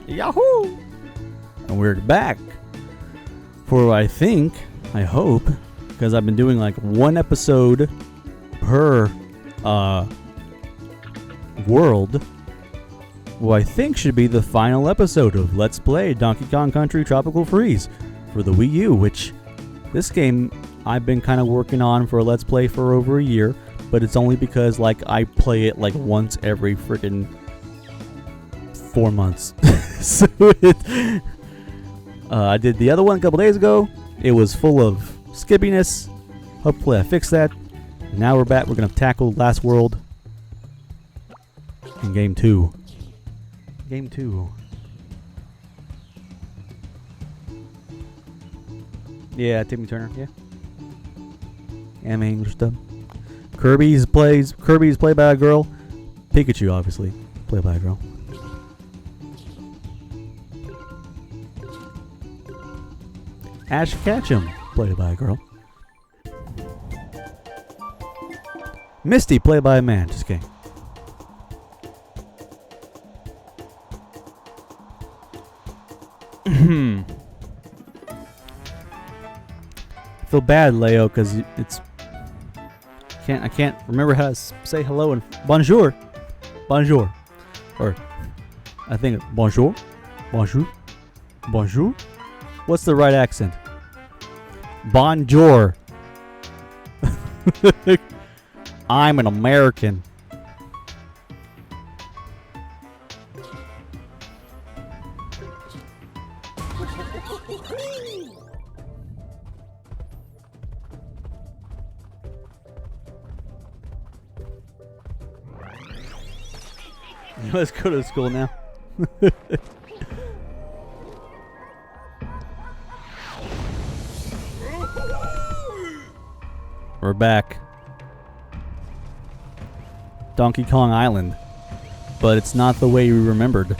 Yahoo! And we're back for, I hope, because I've been doing like one episode per world, what I think should be the final episode of Let's Play Donkey Kong Country Tropical Freeze for the Wii U, which this game I've been kind of working on for a Let's Play for over a year, but it's only because like I play it like once every freaking 4 months. So I did the other one a couple days ago. It was full of skippiness. Hopefully I fixed that. Now we're back. We're going to tackle Last World in Game 2. Game 2. Yeah, Timmy Turner, yeah. Anime English dub. Kirby's played by a girl. Pikachu, obviously, played by a girl. Ash Ketchum, played by a girl. Misty, played by a man. Just kidding. I feel bad, Leo, because it's I can't remember how to say hello and bonjour, or I think bonjour. What's the right accent? Bonjour. I'm an American. Let's go to school now. We're back. Donkey Kong Island. But it's not the way we remembered.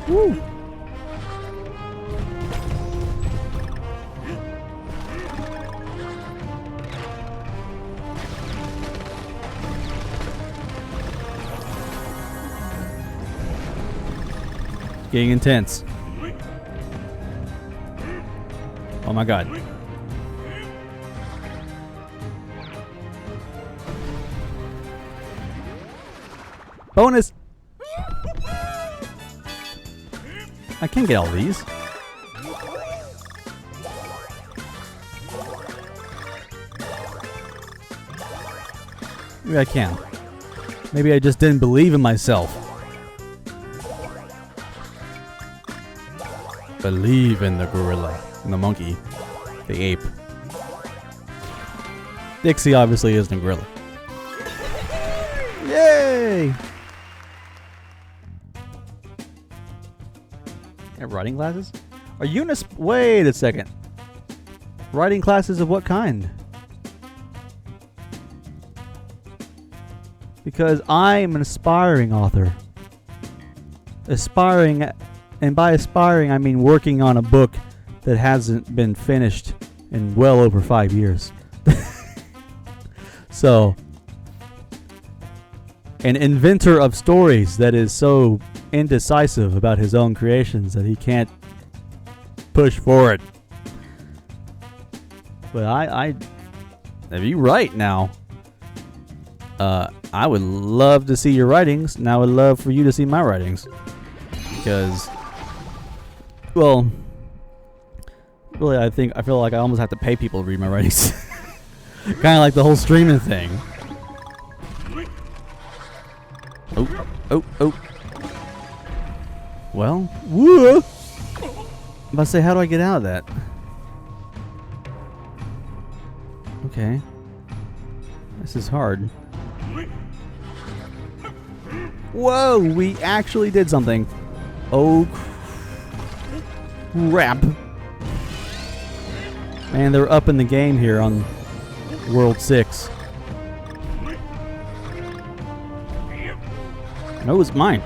Woo! Getting intense. Oh my god. Bonus! I can't get all these. Maybe I can. Maybe I just didn't believe in myself. Believe in the gorilla. And the monkey. The ape. Dixie obviously isn't a gorilla. Yay! Writing classes? Are you wait a second. Writing classes of what kind? Because I'm an aspiring author. Aspiring, and by aspiring I mean working on a book that hasn't been finished in well over 5 years. So, an inventor of stories that is so indecisive about his own creations that he can't push forward. But if you write now, I would love to see your writings, and I would love for you to see my writings. Because, well, really I feel like I almost have to pay people to read my writings. Kind of like the whole streaming thing. Oh. Well, woo! I'm about to say, how do I get out of that? Okay. This is hard. Whoa! We actually did something. Oh, crap. Man, they're up in the game here on World 6. No, it's mine.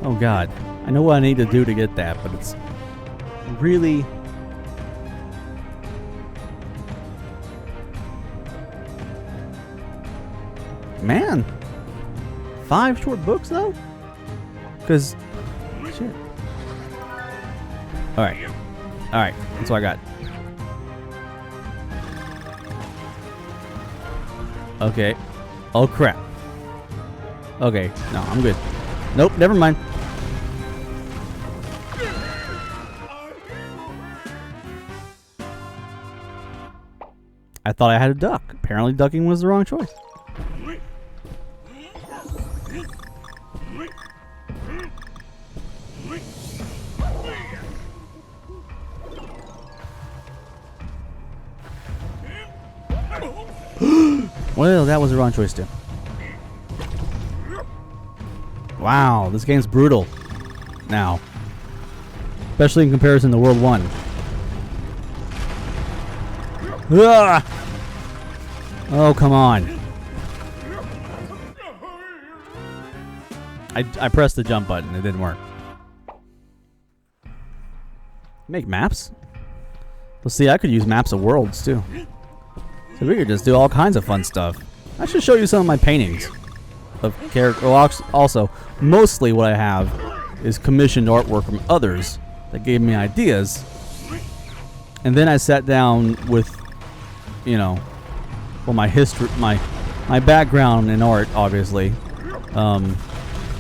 Oh god. I know what I need to do to get that, but it's really... Man! 5 short books, though? Because... Shit. Alright. Alright, that's what I got. Okay. Oh, crap. Okay, no, I'm good. Nope, never mind. I thought I had a duck. Apparently ducking was the wrong choice. Well, that was the wrong choice too. Wow, this game's brutal now. Especially in comparison to World 1. Ah! Oh, come on. I pressed the jump button. It didn't work. Make maps? Well, see, I could use maps of worlds, too. So we could just do all kinds of fun stuff. I should show you some of my paintings of character. Well, also, mostly what I have is commissioned artwork from others that gave me ideas. And then I sat down with, you know, well, my history, my background in art, obviously,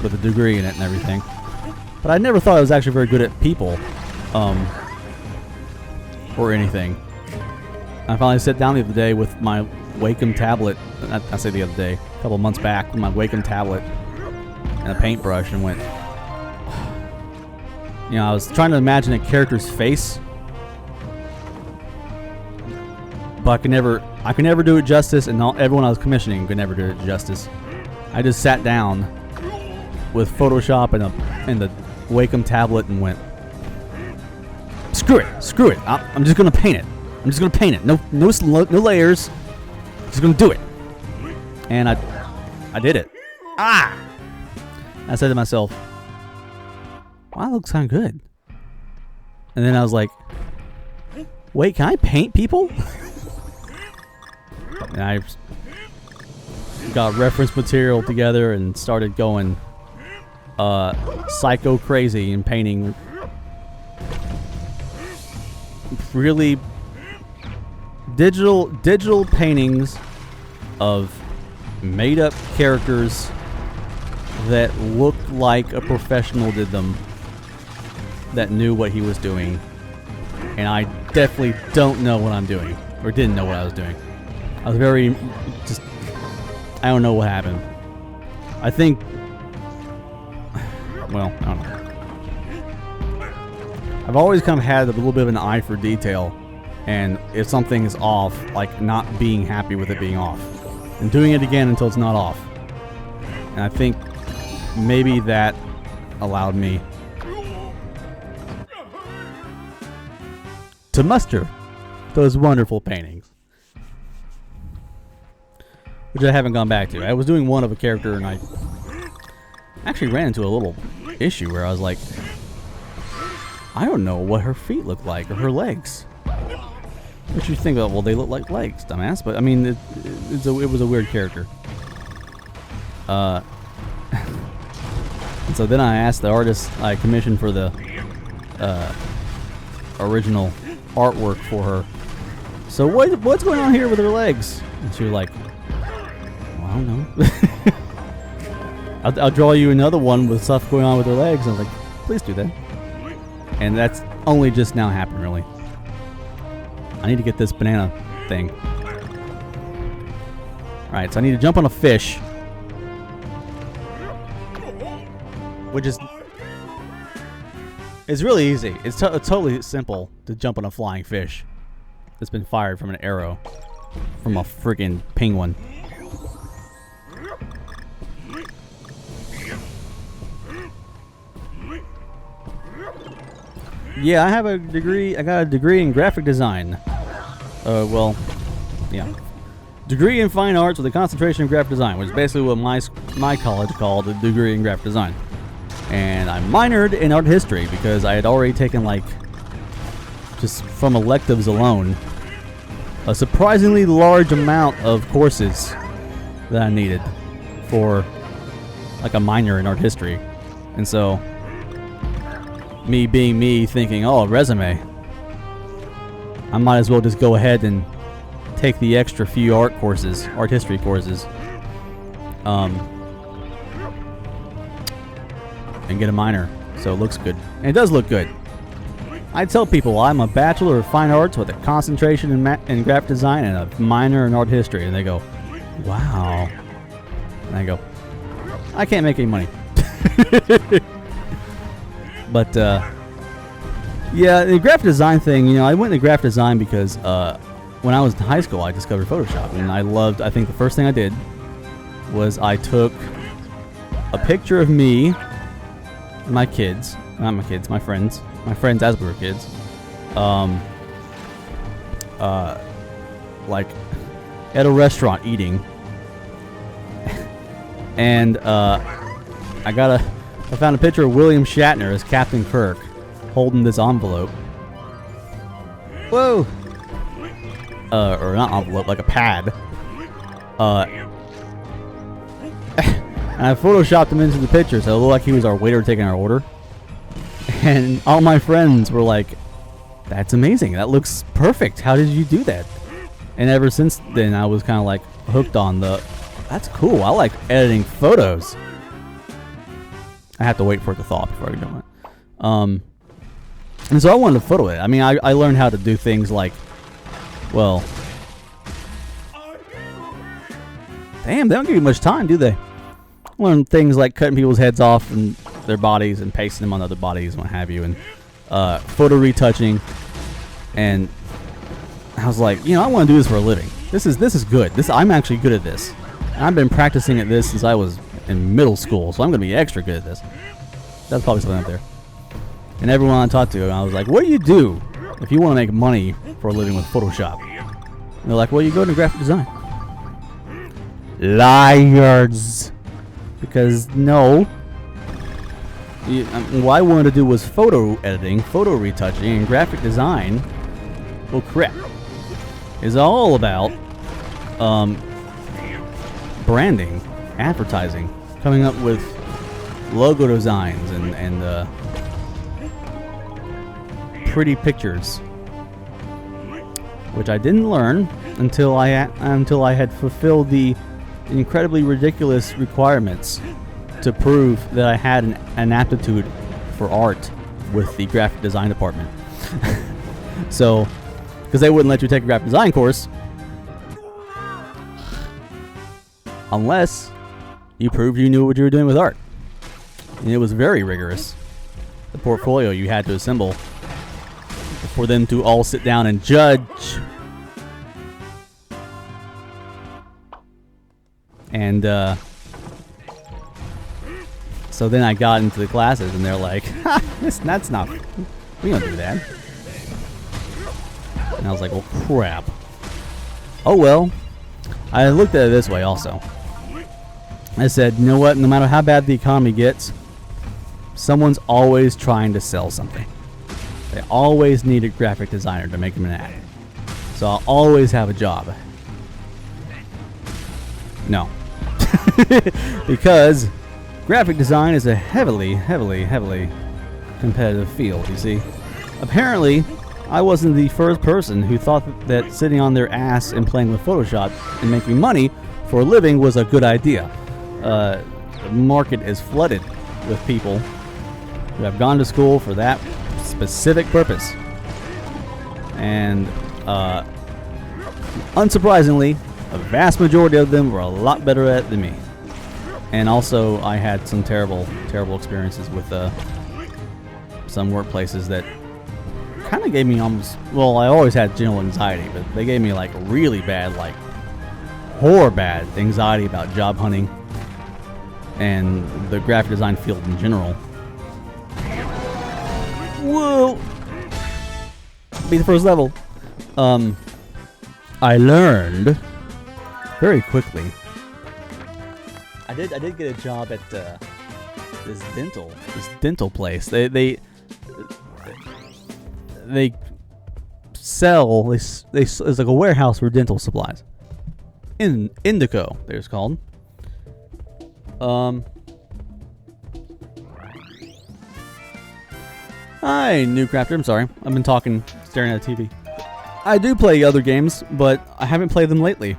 with a degree in it and everything. But I never thought I was actually very good at people, or anything. I finally sat down the other day with my Wacom tablet. I say the other day, a couple months back, with my Wacom tablet and a paintbrush, and went. You know, I was trying to imagine a character's face, but I could never do it justice, and everyone I was commissioning could never do it justice. I just sat down with Photoshop and the Wacom tablet and went, screw it. I'm just gonna paint it. I'm just gonna paint it. No layers. Just gonna do it. And I did it. Ah! I said to myself, wow, that looks kind of good. And then I was like, wait, can I paint people? And I got reference material together and started going psycho crazy and painting really digital paintings of made up characters that looked like a professional did them, that knew what he was doing. And I definitely don't know what I'm doing, or didn't know what I was doing. I was very just, I don't know what happened. I think, well, I don't know. I've always kind of had a little bit of an eye for detail, and if something is off, like not being happy with it being off, and doing it again until it's not off. And I think maybe that allowed me to muster those wonderful paintings, which I haven't gone back to. I was doing one of a character, and I actually ran into a little issue where I was like, I don't know what her feet look like, or her legs. Which you think, well, they look like legs, dumbass. But I mean, it was a weird character. And so then I asked the artist I commissioned for the original artwork for her, so what's going on here with her legs? And she was like, well, I don't know. I'll draw you another one with stuff going on with her legs. I was like, please do that. And that's only just now happened, really. I need to get this banana thing. Alright, so I need to jump on a fish, which is, it's really easy. It's totally simple to jump on a flying fish that's been fired from an arrow from a friggin' penguin. Yeah, I have a degree. I got a degree in graphic design. Well, yeah. Degree in fine arts with a concentration in graphic design, which is basically what my college called a degree in graphic design. And I minored in art history because I had already taken, like, just from electives alone, a surprisingly large amount of courses that I needed for, like, a minor in art history. And so, me being me, thinking, oh, a resume, I might as well just go ahead and take the extra few art history courses, and get a minor, so it looks good. And it does look good. I tell people I'm a Bachelor of Fine Arts with a concentration in graphic design and a minor in art history, and they go, wow. And I go, I can't make any money. But, yeah, the graphic design thing, I went into graphic design because when I was in high school, I discovered Photoshop, and I think the first thing I did was I took a picture of me and my kids, not my kids, my friends as we were kids, like at a restaurant eating, and I found a picture of William Shatner as Captain Kirk holding this envelope. Whoa! Or not envelope, like a pad. And I photoshopped him into the picture, so it looked like he was our waiter taking our order. And all my friends were like, that's amazing, that looks perfect, how did you do that? And ever since then, I was kind of like hooked on that's cool, I like editing photos. I have to wait for it to thaw before I do it. And so I wanted to photo it. I mean, I learned how to do things like, well, damn, they don't give you much time, do they? Learn things like cutting people's heads off and their bodies and pasting them on other bodies and what have you, and photo retouching. And I was like, I want to do this for a living. This is good. I'm actually good at this. And I've been practicing at this since I was in middle school, so I'm going to be extra good at this. That's probably something up there. And everyone I talked to, I was like, what do you do if you want to make money for a living with Photoshop? And they're like, well, you go into graphic design. Liars. Because no. What I wanted to do was photo editing, photo retouching, and graphic design. Well, crap. Is all about branding, advertising, coming up with logo designs and pretty pictures, which I didn't learn until I had fulfilled the incredibly ridiculous requirements to prove that I had an aptitude for art with the graphic design department. So, because they wouldn't let you take a graphic design course unless you proved you knew what you were doing with art. And it was very rigorous. The portfolio you had to assemble for them to all sit down and judge. And so then I got into the classes, and they're like, that's not, we don't do that. And I was like, well, crap. Oh, well. I looked at it this way also. I said, you know what, no matter how bad the economy gets, someone's always trying to sell something. They always need a graphic designer to make them an ad. So I'll always have a job. No. Because graphic design is a heavily competitive field, you see. Apparently, I wasn't the first person who thought that sitting on their ass and playing with Photoshop and making money for a living was a good idea. The market is flooded with people who have gone to school for that specific purpose. And unsurprisingly, a vast majority of them were a lot better at it than me. And also, I had some terrible experiences with some workplaces that kind of gave me almost, well, I always had general anxiety, but they gave me like really bad, like horror bad anxiety about job hunting and the graphic design field in general. Whoa! beat the first level. I learned very quickly. I did get a job at this dental place. They sell it's like a warehouse for dental supplies. Indico, they're called. Hi, New Crafter. I'm sorry. I've been talking, staring at the TV. I do play other games, but I haven't played them lately.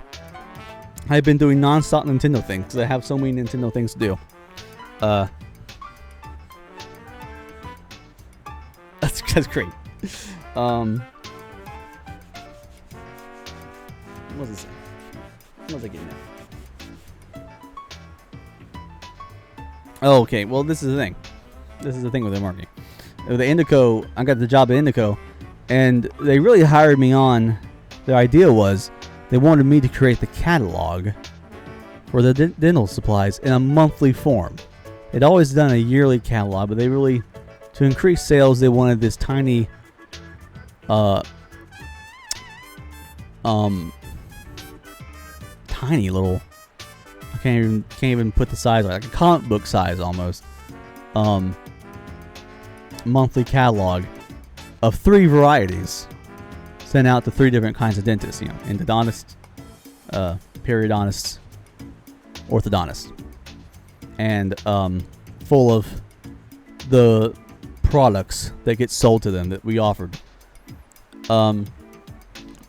I've been doing non-stop Nintendo things because I have so many Nintendo things to do. That's great. What was it? What was I getting at? Oh, okay. Well, this is the thing. This is the thing with the marketing. The Indico, I got the job at Indico, and they really hired me on. Their idea was they wanted me to create the catalog for the dental supplies in a monthly form. They'd always done a yearly catalog, but they really, to increase sales, they wanted this tiny, tiny little. I can't even put the size, like a comic book size almost. Monthly catalog of 3 varieties sent out to 3 different kinds of dentists, endodontists, periodontists, orthodontists, and full of the products that get sold to them that we offered.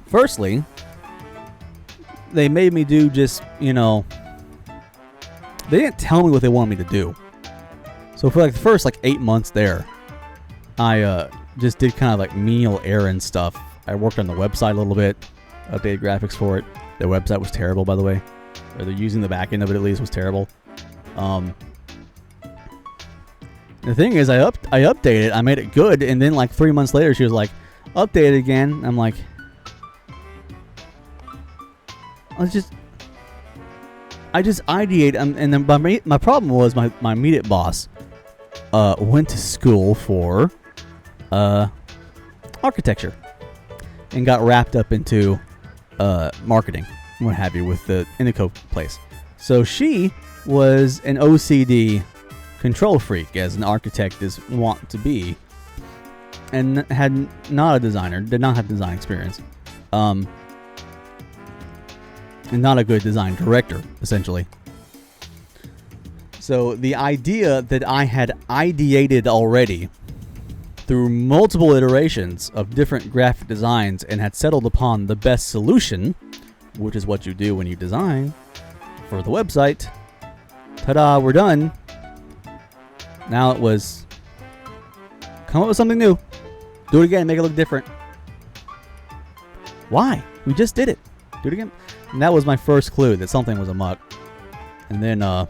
Firstly, they made me do just, they didn't tell me what they wanted me to do. So for like the first 8 months there, I just did kind of like menial errand stuff. I worked on the website a little bit, updated graphics for it. Their website was terrible, by the way. Or they're using the back end of it at least was terrible. The thing is, I updated it, I made it good, and then 3 months later, she was like, "Update it again." I'm like, I just ideate, and then my problem was my immediate boss went to school for architecture and got wrapped up into marketing and what have you with the Indico place. So she was an OCD control freak, as an architect is wont to be, and had not a designer, did not have design experience, and not a good design director, essentially. So the idea that I had ideated already through multiple iterations of different graphic designs and had settled upon the best solution, which is what you do when you design for the website. Ta-da, we're done. Now it was come up with something new. Do it again, make it look different. Why? We just did it. Do it again. And that was my first clue that something was amok. And then, well,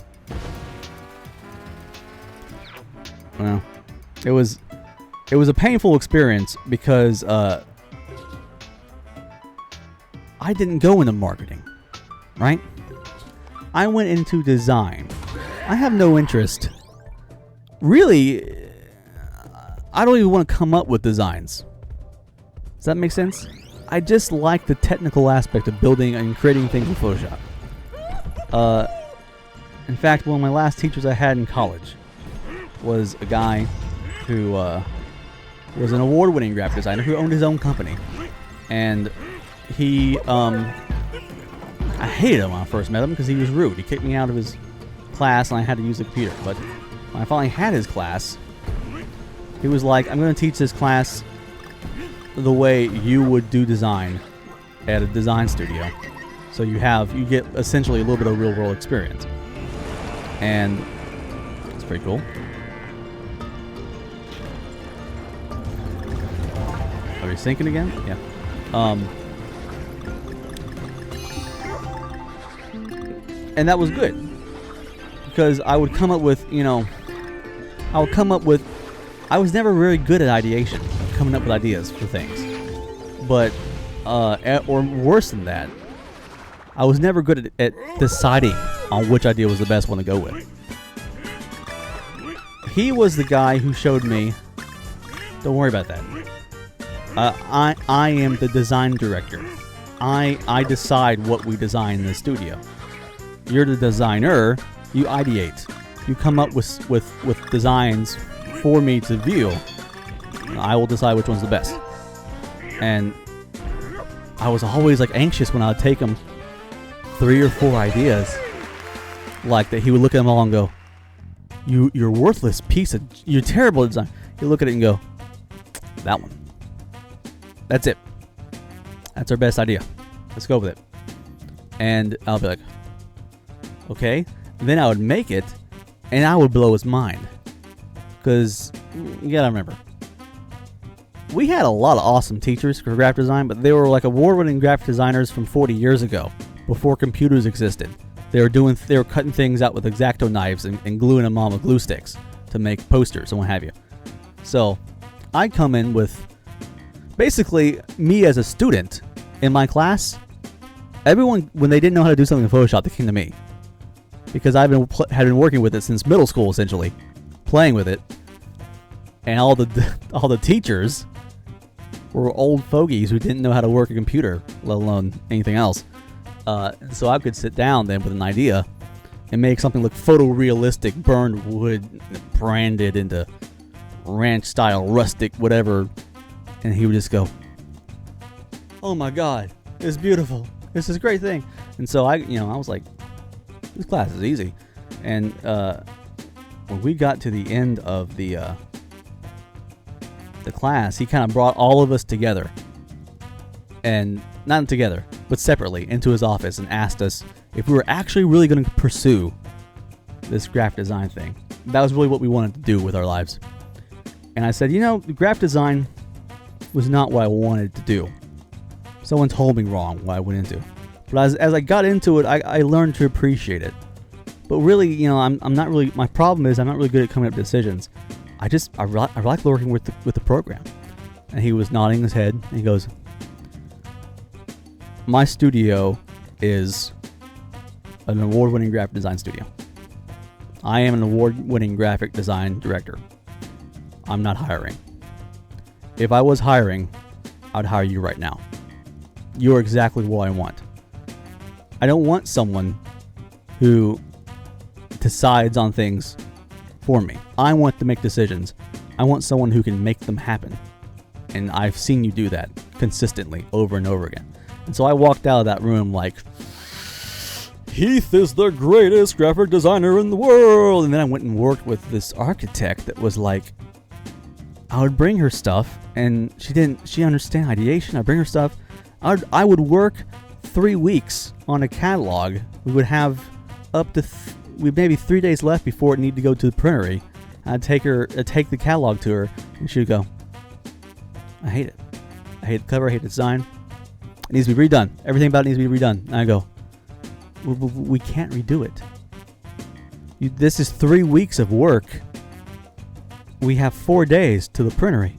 it was a painful experience because I didn't go into marketing, right? I went into design. I have no interest. Really, I don't even want to come up with designs. Does that make sense? I just like the technical aspect of building and creating things in Photoshop. In fact, one of my last teachers I had in college was a guy who was an award-winning graphic designer who owned his own company. And he, I hated him when I first met him because he was rude. He kicked me out of his class and I had to use the computer. But when I finally had his class, he was like, "I'm going to teach this class the way you would do design at a design studio. So you get essentially a little bit of real-world experience." And it's pretty cool. Are we syncing again? Yeah. And that was good because I would come up with, I was never very good at ideation, coming up with ideas for things. But, or worse than that, I was never good at deciding on which idea was the best one to go with. He was the guy who showed me, don't worry about that. I am the design director. I decide what we design in the studio. You're the designer. You ideate. You come up with designs for me to view. I will decide which one's the best. And I was always like anxious when I would take him 3 or 4 ideas, like that. He would look at them all and go, "You're worthless piece of. You're terrible design." He'd look at it and go, "That one. That's it. That's our best idea. Let's go with it." And I'll be like, "Okay." And then I would make it, and I would blow his mind, because you gotta remember, we had a lot of awesome teachers for graphic design, but they were like award-winning graphic designers from 40 years ago, before computers existed. They were cutting things out with X-Acto knives and gluing them on with glue sticks to make posters and what have you. So I come in with basically me as a student in my class. Everyone, when they didn't know how to do something in Photoshop, they came to me, because had been working with it since middle school, essentially, playing with it. And all the teachers were old fogies who didn't know how to work a computer, let alone anything else. So I could sit down then with an idea and make something look photorealistic, burned wood, branded into ranch style, rustic, whatever. And he would just go, "Oh my God, it's beautiful. This is a great thing." And so I was like, this class is easy. And when we got to the end of the class, he kind of brought all of us together, and not together, but separately, into his office and asked us if we were actually really going to pursue this graphic design thing. That was really what we wanted to do with our lives. And I said, graphic design was not what I wanted to do. Someone told me wrong what I went into. But as I got into it, I learned to appreciate it. But really, I'm not really, my problem is I'm not really good at coming up with decisions. I like working with the program. And he was nodding his head, and he goes, "My studio is an award-winning graphic design studio. I am an award-winning graphic design director. I'm not hiring. If I was hiring, I'd hire you right now. You're exactly what I want. I don't want someone who decides on things for me. I want to make decisions. I want someone who can make them happen. And I've seen you do that consistently over and over again." And so I walked out of that room like, Heath is the greatest graphic designer in the world. And then I went and worked with this architect that was like, I would bring her stuff, and she didn't understand ideation. I'd bring her stuff. I would work 3 weeks on a catalog. We would have up to maybe 3 days left before it needed to go to the printery. I'd take the catalog to her, and she'd go, "I hate it. I hate the cover. I hate the design. It needs to be redone. Everything about it needs to be redone." And I go, we can't redo it. This is 3 weeks of work. We have 4 days to the printery.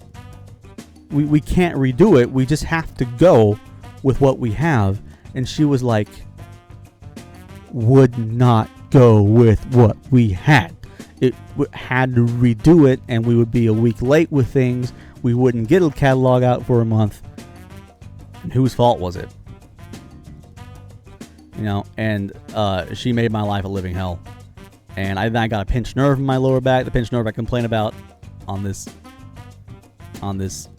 We can't redo it. We just have to go with what we have." And she was like, "Would not go with what we had. It had to redo it, and we would be a week late with things. We wouldn't get a catalog out for a month. And whose fault was it?" And she made my life a living hell. And I got a pinched nerve in my lower back, the pinched nerve I complain about on this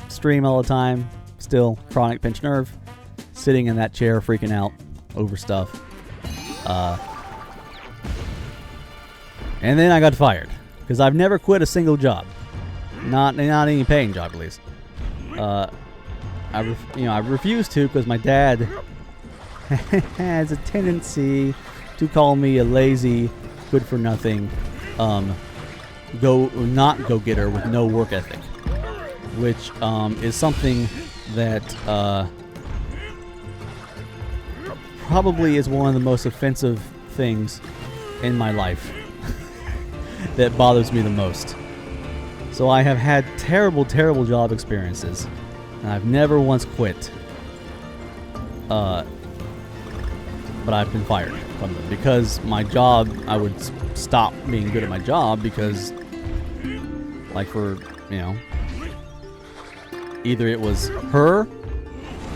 stream all the time. Still, chronic pinched nerve. Sitting in that chair freaking out over stuff. And then I got fired, because I've never quit a single job. Not any paying job, at least. I refuse to, because my dad has a tendency to call me a lazy, good-for-nothing, go-getter with no work ethic, which is something that probably is one of the most offensive things in my life that bothers me the most. So I have had terrible, terrible job experiences, and I've never once quit. But I've been fired from them because my job, I would stop being good at my job because, like, for, either it was her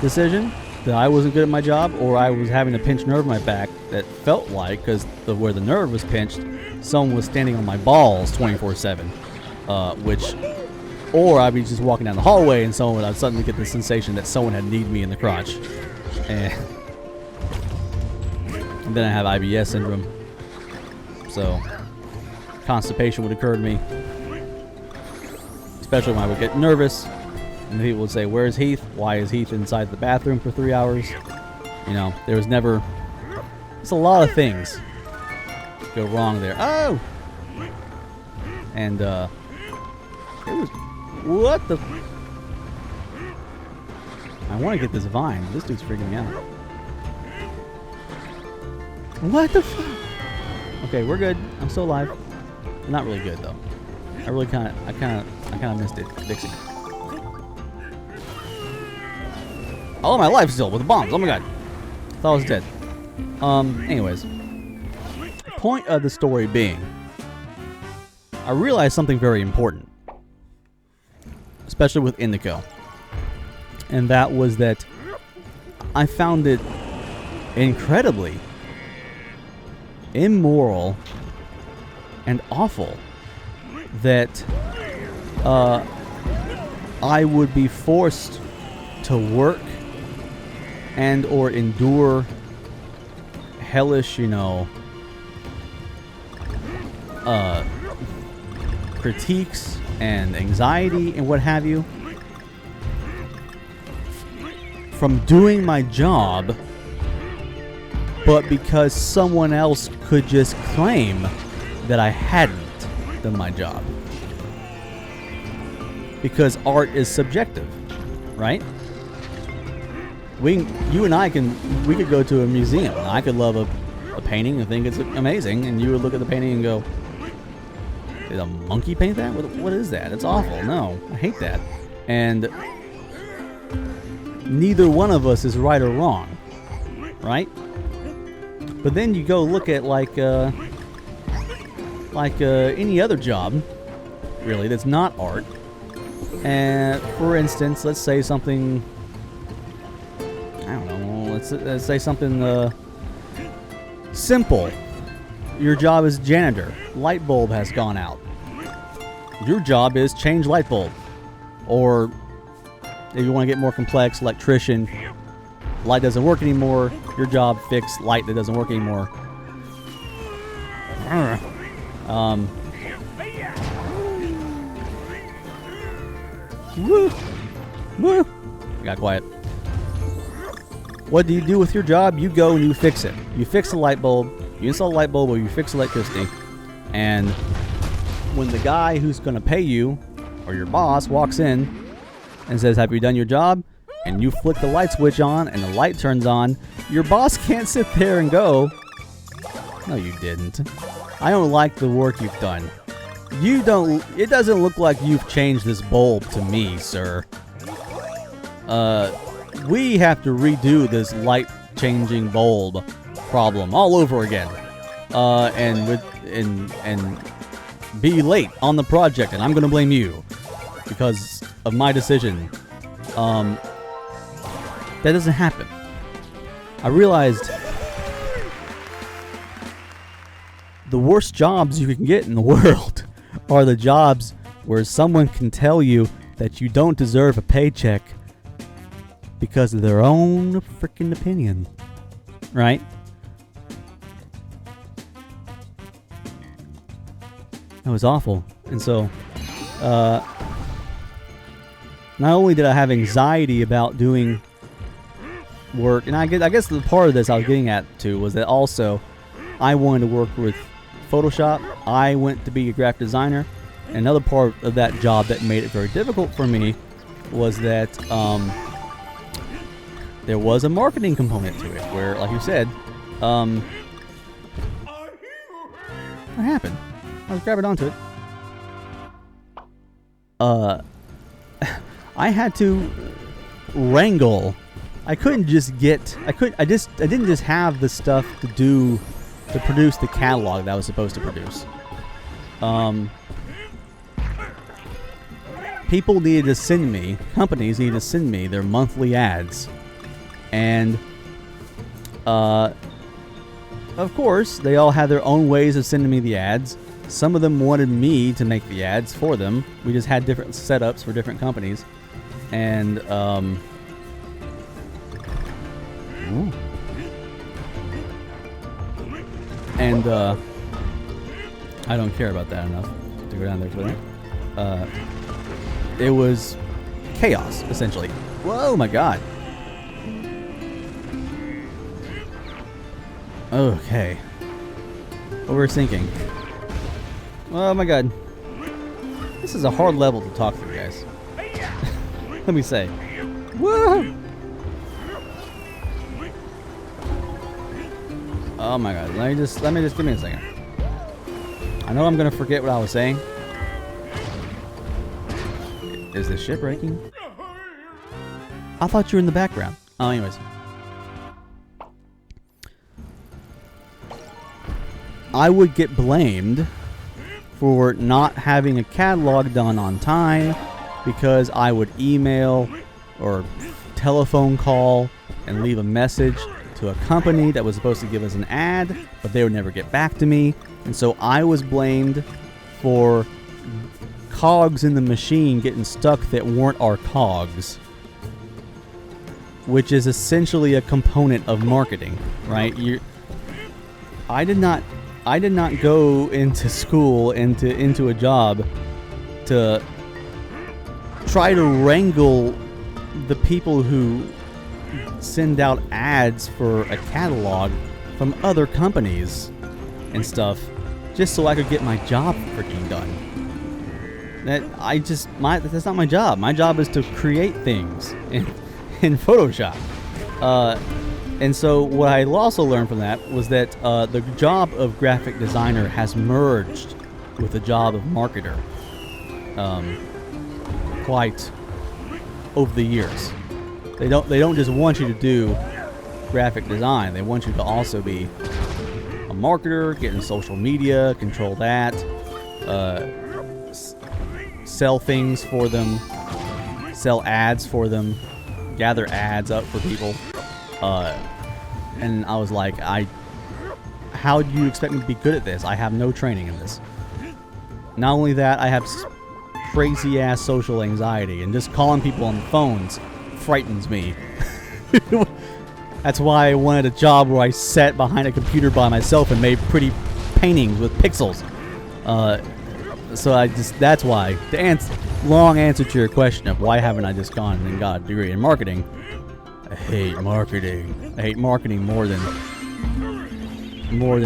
decision that I wasn't good at my job, or I was having a pinched nerve in my back that felt like, because where the nerve was pinched, someone was standing on my balls 24/7, or I'd be just walking down the hallway and someone would suddenly get the sensation that someone had kneed me in the crotch, and then I have IBS syndrome, so constipation would occur to me, especially when I would get nervous. And people would say, "Where's Heath? Why is Heath inside the bathroom for 3 hours?" You know, there was never... It's a lot of things go wrong there. Oh! And, it was... What the... I want to get this vine. This dude's freaking me out. What the fuck? Okay, we're good. I'm still alive. Not really good, though. I kind of missed it, Dixie. All of my life still with the bombs. Oh my god. I thought I was dead. Anyways. Point of the story being, I realized something very important. Especially with Indico. And that was that I found it incredibly immoral and awful that I would be forced to work and or endure hellish, critiques and anxiety and what have you from doing my job, but because someone else could just claim that I hadn't done my job. Because art is subjective, right? You and I could go to a museum. I could love a painting and think it's amazing, and you would look at the painting and go, "Did a monkey paint that? What is that? It's awful. No, I hate that." And neither one of us is right or wrong, right? But then you go look at like any other job, really, that's not art. And for instance, let's say something. I don't know. Let's say something simple. Your job is janitor. Light bulb has gone out. Your job is change light bulb. Or if you want to get more complex, electrician. Light doesn't work anymore. Your job, fix light that doesn't work anymore. Woo! Woo! Got quiet. What do you do with your job? You go and you fix it. You fix the light bulb, you install the light bulb, or you fix electricity. And when the guy who's going to pay you, or your boss, walks in and says, "Have you done your job?" and you flick the light switch on and the light turns on, your boss can't sit there and go, "No, you didn't. I don't like the work you've done. It doesn't look like you've changed this bulb to me, sir. We have to redo this light changing bulb problem all over again. And be late on the project, and I'm gonna blame you because of my decision." That doesn't happen. I realized the worst jobs you can get in the world are the jobs where someone can tell you that you don't deserve a paycheck because of their own freaking opinion. Right? That was awful. And so, not only did I have anxiety about doing work, and I guess the part of this I was getting at too was that also I wanted to work with Photoshop. I went to be a graphic designer. Another part of that job that made it very difficult for me was that there was a marketing component to it where, like you said, what happened? I was grabbing onto it. I had to wrangle. I couldn't just get. I didn't just have the stuff to produce the catalog that I was supposed to produce. people needed to send me, companies needed to send me their monthly ads. And, of course, they all had their own ways of sending me the ads. Some of them wanted me to make the ads for them. We just had different setups for different companies. And, I don't care about that enough to go down there for that. It was chaos, essentially. Whoa, my God. Okay. Overthinking. Oh, my God. This is a hard level to talk through, guys. Let me say. Whoa! Oh, my God. Let me just give me a second. I know I'm gonna forget what I was saying. Is the ship breaking? I thought you were in the background. Oh, anyways. I would get blamed for not having a catalog done on time because I would email or telephone call and leave a message to a company that was supposed to give us an ad, but they would never get back to me. And so I was blamed for cogs in the machine getting stuck that weren't our cogs, which is essentially a component of marketing, right? I did not go into school, into a job to try to wrangle the people who send out ads for a catalog from other companies and stuff just so I could get my job freaking done. That's not my job. My job is to create things in Photoshop. And so what I also learned from that was that the job of graphic designer has merged with the job of marketer quite over the years. They don't just want you to do graphic design. They want you to also be a marketer, get in social media, control that, sell things for them, sell ads for them, gather ads up for people. And I was like, how do you expect me to be good at this? I have no training in this. Not only that, I have crazy ass social anxiety, and just calling people on phones frightens me. That's why I wanted a job where I sat behind a computer by myself and made pretty paintings with pixels. So that's why. The long answer to your question of why haven't I just gone and got a degree in marketing. I hate marketing. I hate marketing more than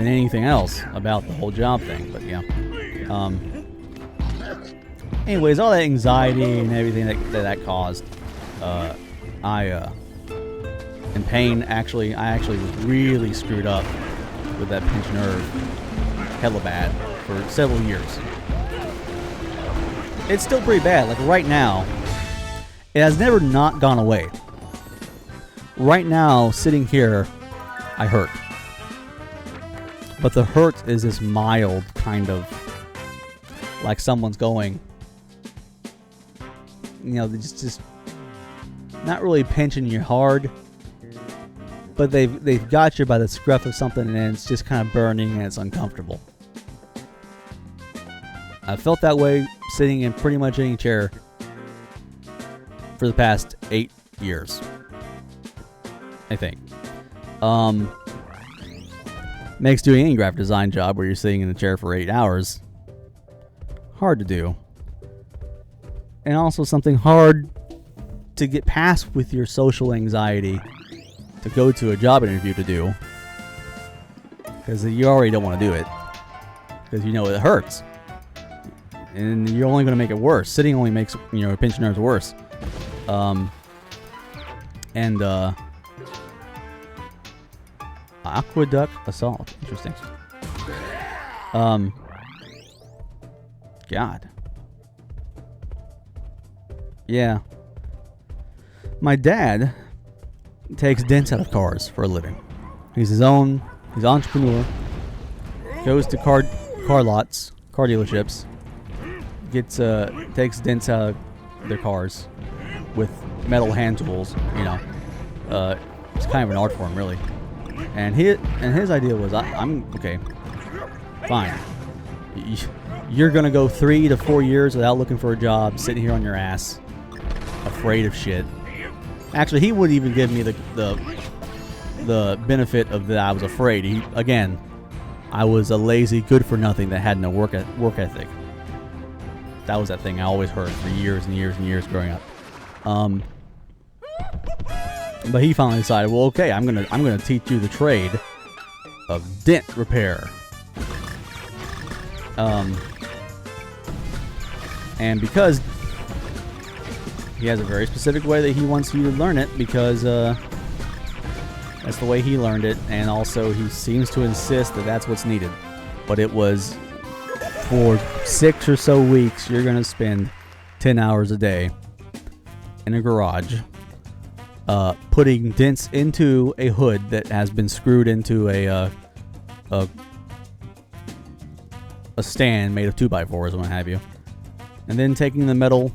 anything else about the whole job thing. But yeah. Anyways, all that anxiety and everything that caused, in pain. I actually was really screwed up with that pinched nerve, hella bad, for several years. It's still pretty bad. Like right now, it has never not gone away. Right now, sitting here, I hurt. But the hurt is this mild kind of, like someone's going, just not really pinching you hard, but they've got you by the scruff of something, and it's just kind of burning and it's uncomfortable. I've felt that way sitting in pretty much any chair for the past 8 years, I think. Makes doing any graphic design job where you're sitting in the chair for 8 hours hard to do. And also something hard to get past with your social anxiety to go to a job interview to do. Because you already don't want to do it. Because you know it hurts. And you're only going to make it worse. Sitting only makes, pinch nerves worse. Aqueduct assault. Interesting. God. Yeah. My dad takes dents out of cars for a living. He's an entrepreneur. Goes to car lots, car dealerships. Takes dents out of their cars with metal hand tools. You know, it's kind of an art form, really. And his idea was, I'm okay, fine. You're gonna go 3 to 4 years without looking for a job, sitting here on your ass, afraid of shit. Actually, he would even give me the benefit of that I was afraid. I was a lazy, good-for-nothing that had no work ethic. That was that thing I always heard for years and years and years growing up. But he finally decided, well, okay, I'm gonna teach you the trade of dent repair. And because he has a very specific way that he wants you to learn it, because that's the way he learned it, and also he seems to insist that that's what's needed. But it was, for 6 or so weeks, you're going to spend 10 hours a day in a garage putting dents into a hood that has been screwed into a stand made of 2x4s and what have you, and then taking the metal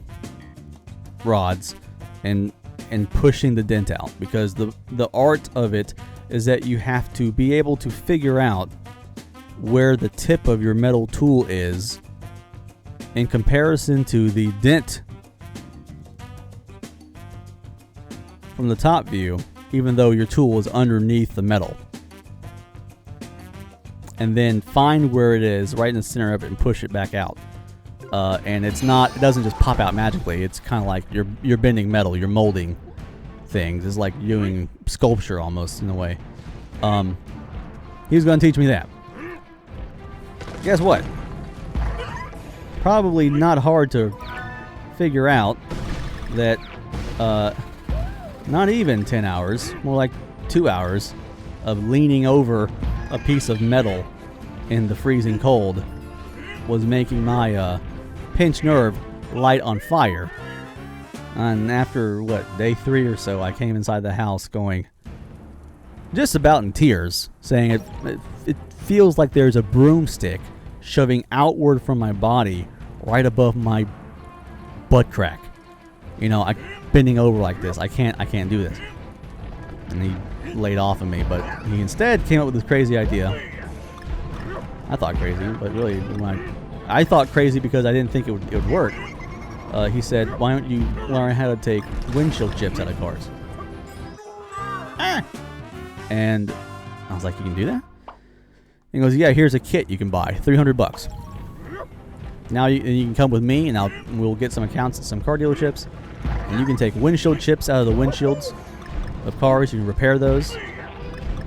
rods and pushing the dent out, because the art of it is that you have to be able to figure out where the tip of your metal tool is in comparison to the dent from the top view, even though your tool is underneath the metal. And then find where it is right in the center of it and push it back out. And it doesn't just pop out magically. It's kind of like you're bending metal, you're molding things. It's like doing sculpture almost, in a way. He was going to teach me that. Guess what? Probably not hard to figure out that not even 10 hours, more like 2 hours of leaning over a piece of metal in the freezing cold was making my pinched nerve light on fire. And after, day 3 or so, I came inside the house going just about in tears, saying it feels like there's a broomstick shoving outward from my body right above my butt crack. You know, bending over like this. I can't do this. And he laid off of me, but he instead came up with this crazy idea. I thought crazy, but really, I thought crazy because I didn't think it would work. He said, why don't you learn how to take windshield chips out of cars? And I was like, you can do that? He goes, yeah, here's a kit you can buy, $300. Now you can come with me, and we'll get some accounts at some car dealerships, and you can take windshield chips out of the windshields of cars. You can repair those,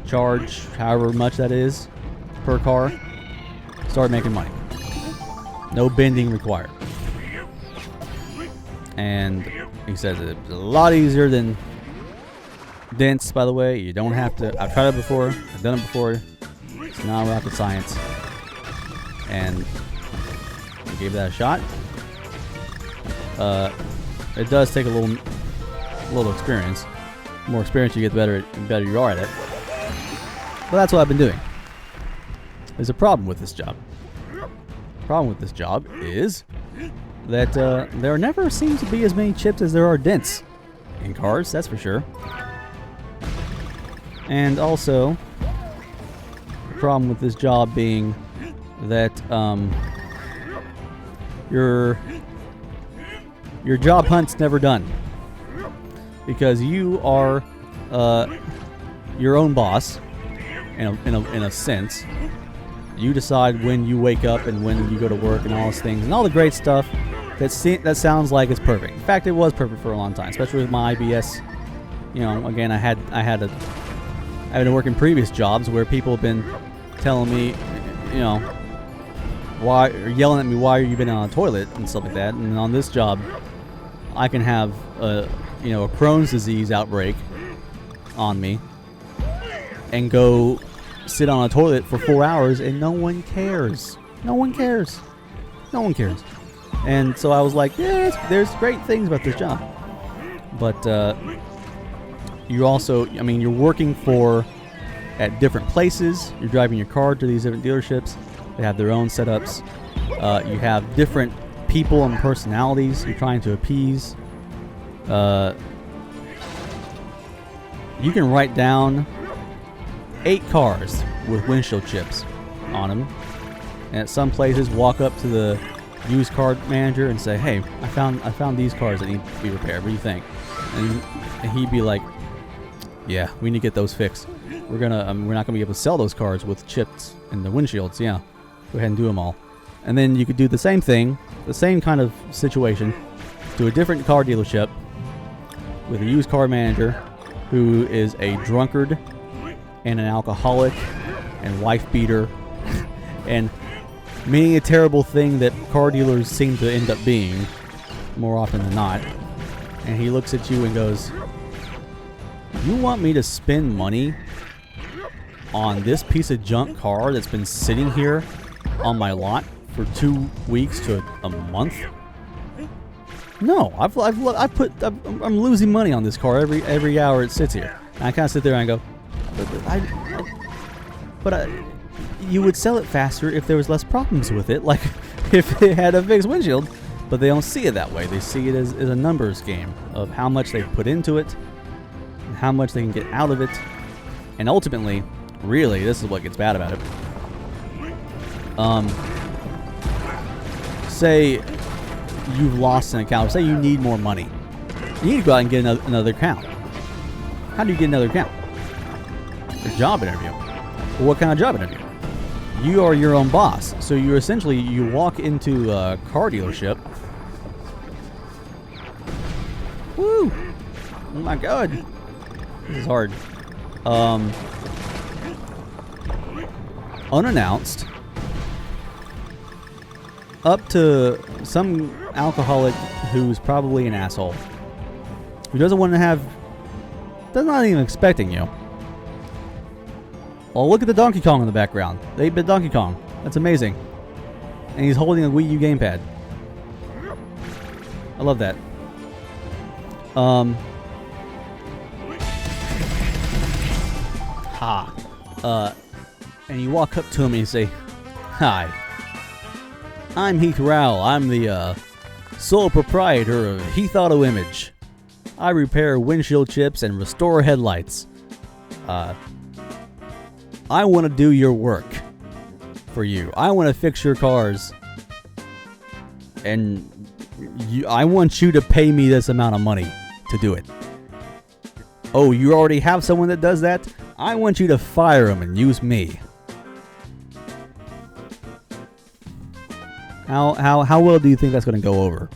charge however much that is per car, start making money. No bending required. And he says it's a lot easier than dents, by the way. You don't have to. I've tried it before. I've done it before. It's not rocket science. And I gave that a shot. It does take a little experience. The more experience you get, the better you are at it. But that's what I've been doing. There's a problem with this job. The problem with this job is that there never seems to be as many chips as there are dents in cars, that's for sure. And also, the problem with this job being that your job hunt's never done, because you are your own boss in a sense. You decide when you wake up and when you go to work and all those things and all the great stuff that sounds like it's perfect. In fact, it was perfect for a long time, especially with my IBS. You know, again, I've been working previous jobs where people have been telling me, you know, why, or yelling at me, why are you been on a toilet and stuff like that. And on this job, I can have a Crohn's disease outbreak on me and go sit on a toilet for 4 hours and no one cares. No one cares. No one cares. And so I was like, yeah, there's great things about this job. But you also, you're working at different places. You're driving your car to these different dealerships. They have their own setups. You have different people and personalities you're trying to appease. You can write down 8 cars with windshield chips on them, and at some places walk up to the used car manager and say, "Hey, I found these cars that need to be repaired. What do you think?" And he'd be like, "Yeah, we need to get those fixed. We're not gonna be able to sell those cars with chips in the windshields. Yeah, go ahead and do them all." And then you could do the same thing, the same kind of situation, to a different car dealership with a used car manager who is a drunkard and an alcoholic and wife beater and many a terrible thing that car dealers seem to end up being more often than not. And he looks at you and goes, "You want me to spend money on this piece of junk car that's been sitting here on my lot for 2 weeks to a month? No, I'm losing money on this car every hour it sits here." And I kind of sit there and I go, but you would sell it faster if there was less problems with it, like if it had a fixed windshield. But they don't see it that way. They see it as a numbers game of how much they put into it and how much they can get out of it. And ultimately, really, this is what gets bad about it. Say you've lost an account, or say you need more money. You need to go out and get another account. How do you get another account? A job interview. Well, what kind of job interview? You are your own boss. So you walk into a car dealership. Woo! Oh my god. This is hard. Unannounced. Up to some alcoholic who's probably an asshole. Who doesn't want to have... They're not even expecting you. Oh, look at the Donkey Kong in the background. The 8-bit Donkey Kong. That's amazing. And he's holding a Wii U gamepad. I love that. And you walk up to him and you say, "Hi, I'm Heath Rowell. I'm the sole proprietor of Heath Auto Image. I repair windshield chips and restore headlights. I want to do your work for you. I want to fix your cars. And I want you to pay me this amount of money to do it. Oh, you already have someone that does that? I want you to fire him and use me." How well do you think that's going to go over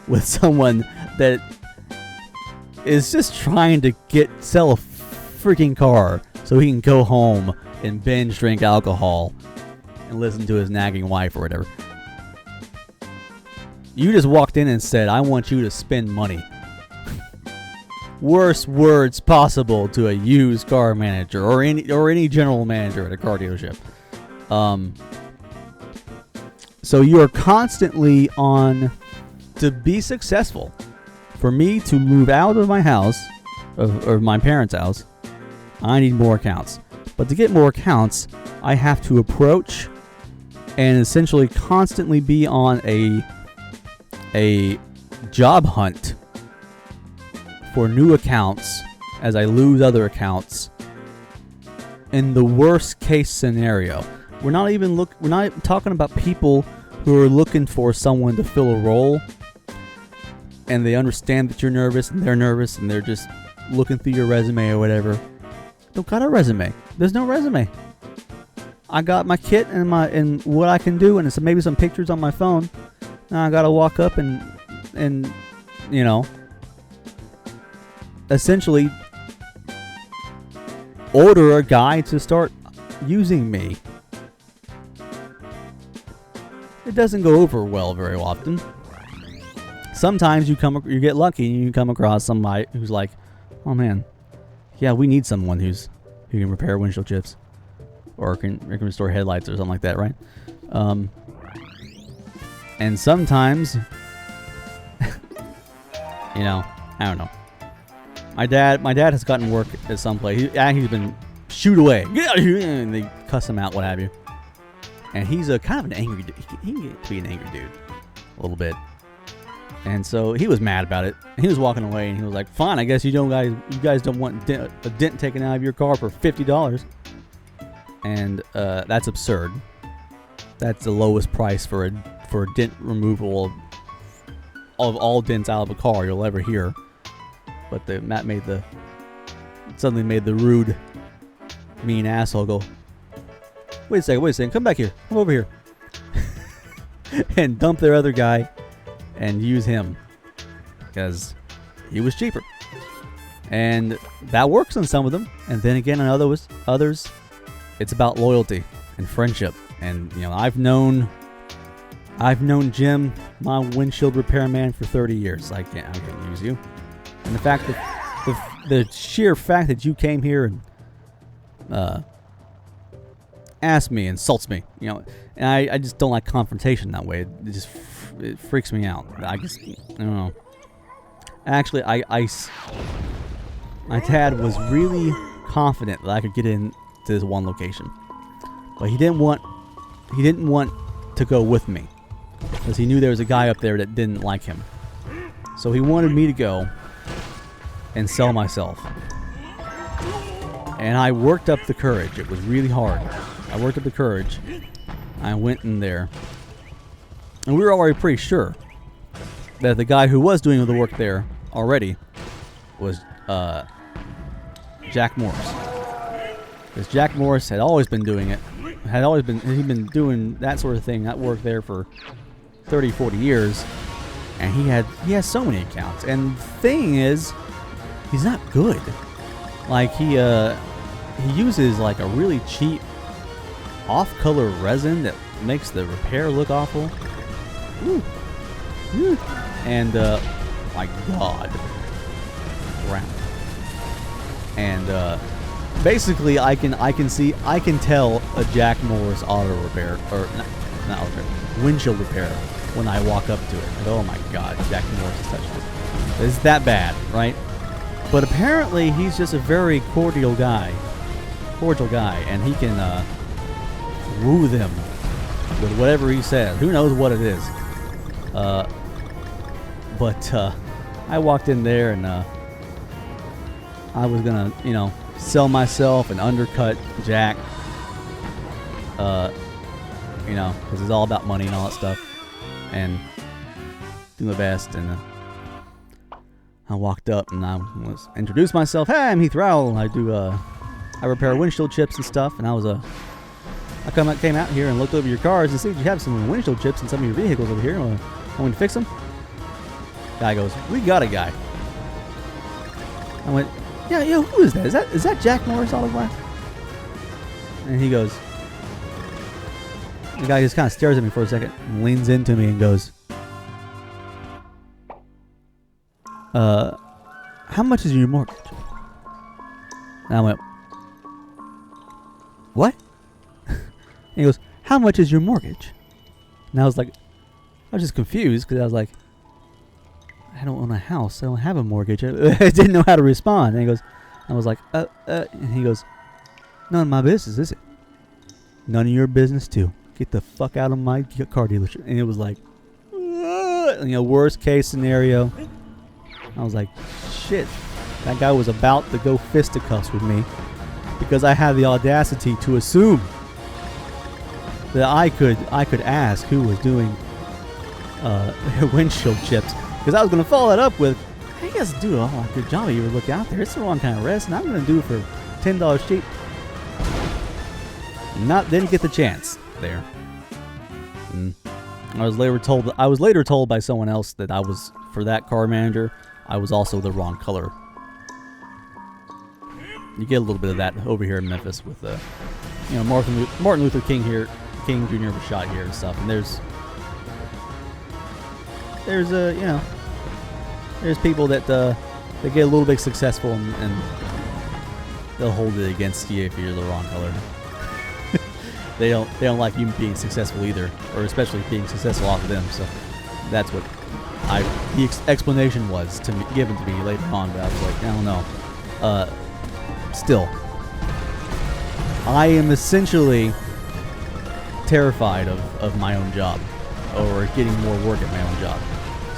with someone that is just trying to sell a freaking car so he can go home and binge drink alcohol and listen to his nagging wife or whatever? You just walked in and said, "I want you to spend money." Worst words possible to a used car manager or any general manager at a car dealership. So you are constantly on to be successful. For me to move out of my house, or my parents' house, I need more accounts. But to get more accounts, I have to approach and essentially constantly be on a job hunt for new accounts as I lose other accounts. In the worst case scenario, we're not talking about people who are looking for someone to fill a role and they understand that you're nervous and they're just looking through your resume or whatever. Don't got a resume. There's no resume. I got my kit and what I can do, and it's maybe some pictures on my phone. Now I gotta walk up and you know, essentially order a guy to start using me. It doesn't go over well very often. Sometimes you get lucky and you come across somebody who's like, "Oh man, yeah, we need someone who can repair windshield chips or can restore headlights or something like that, right?" And sometimes, you know, I don't know. My dad has gotten work at some place. He's been shoot away, get out of here, and they cuss him out, what have you. And he's a kind of an angry dude. He can get to be an angry dude. little bit. And so he was mad about it. He was walking away, and he was like, "Fine, I guess you guys don't want a dent taken out of your car for $50." And that's absurd. That's the lowest price for a dent removal of all dents out of a car you'll ever hear. But Matt suddenly made the rude, mean asshole go, wait a second, come back here, come over here. And dump their other guy and use him because he was cheaper. And that works on some of them. And then again on others, it's about loyalty and friendship. And I've known Jim, my windshield repairman, for 30 years. I can't use you. And the fact that the sheer fact that you came here and asked me, insults me, and I just don't like confrontation that way. It freaks me out. I don't know. Actually, my dad was really confident that I could get into this one location, but he didn't want to go with me because he knew there was a guy up there that didn't like him. So he wanted me to go and sell myself. And I worked up the courage. It was really hard. I worked up the courage. I went in there. And we were already pretty sure that the guy who was doing the work there already was Jack Morris. Because Jack Morris had always been doing it. He'd been doing that sort of thing, that work there for 30, 40 years. And he has so many accounts. And the thing is, he's not good. Like he uses like a really cheap off-color resin that makes the repair look awful. Ooh. Ooh. And my God, crap. And basically, I can tell a Jack Morris auto repair, or not auto repair, windshield repair when I walk up to it. Like, oh my God, Jack Morris has touched it. It's that bad, right? But apparently, he's just a very cordial guy, and he can woo them with whatever he says. Who knows what it is? But I walked in there, and I was gonna, sell myself and undercut Jack, because it's all about money and all that stuff, and do my best. And I walked up and I was introduced myself. Hey, I'm Heath Rowell. I repair windshield chips and stuff. And I came out here and looked over your cars and see if you have some windshield chips in some of your vehicles over here. Want me to fix them? Guy goes, we got a guy. I went, yeah, who is that? Is that Jack Morris Auto Glass? And he goes, the guy just kind of stares at me for a second and leans into me and goes, how much is your mortgage? And I went, what? And he goes, how much is your mortgage? And I was just confused because I was like, I don't own a house. I don't have a mortgage. I didn't know how to respond. And he goes, I was like, and he goes, none of my business, is it? None of your business too. Get the fuck out of my car dealership. And it was like, worst case scenario. I was like, shit. That guy was about to go fisticuffs with me because I had the audacity to assume that I could ask who was doing windshield chips, because I was going to follow that up with, hey, you guys do a good job. You would look out there. It's the wrong kind of resin. I'm going to do it for $10 cheap. Didn't get the chance there. I was later told by someone else that I was, for that car manager, I was also the wrong color. You get a little bit of that over here in Memphis with Martin Luther King Jr. was shot here and stuff. And there's people that they get a little bit successful and they'll hold it against you if you're the wrong color. They don't like you being successful either, or especially being successful off of them. So that's what the explanation was given to me later on. But I was like, I don't know. Still, I am essentially terrified of my own job. or getting more work at my own job.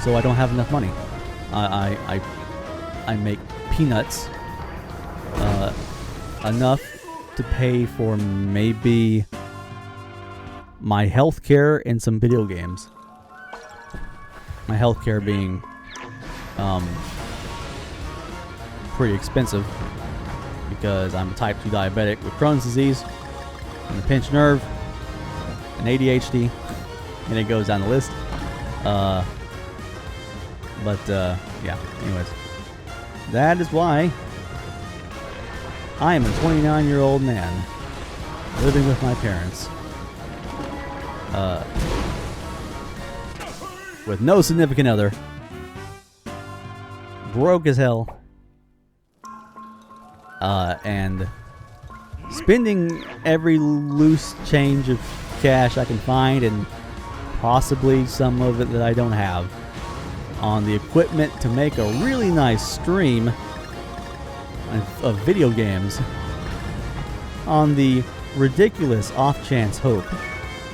So I don't have enough money. I make peanuts, enough to pay for maybe my health care and some video games. My health care being pretty expensive because I'm a type 2 diabetic with Crohn's disease and a pinched nerve and ADHD, and it goes down the list. Yeah, anyways. That is why I am a 29-year-old man living with my parents. With no significant other. Broke as hell. And spending every loose change of cash I can find, and possibly some of it that I don't have, on the equipment to make a really nice stream of video games, on the ridiculous off-chance hope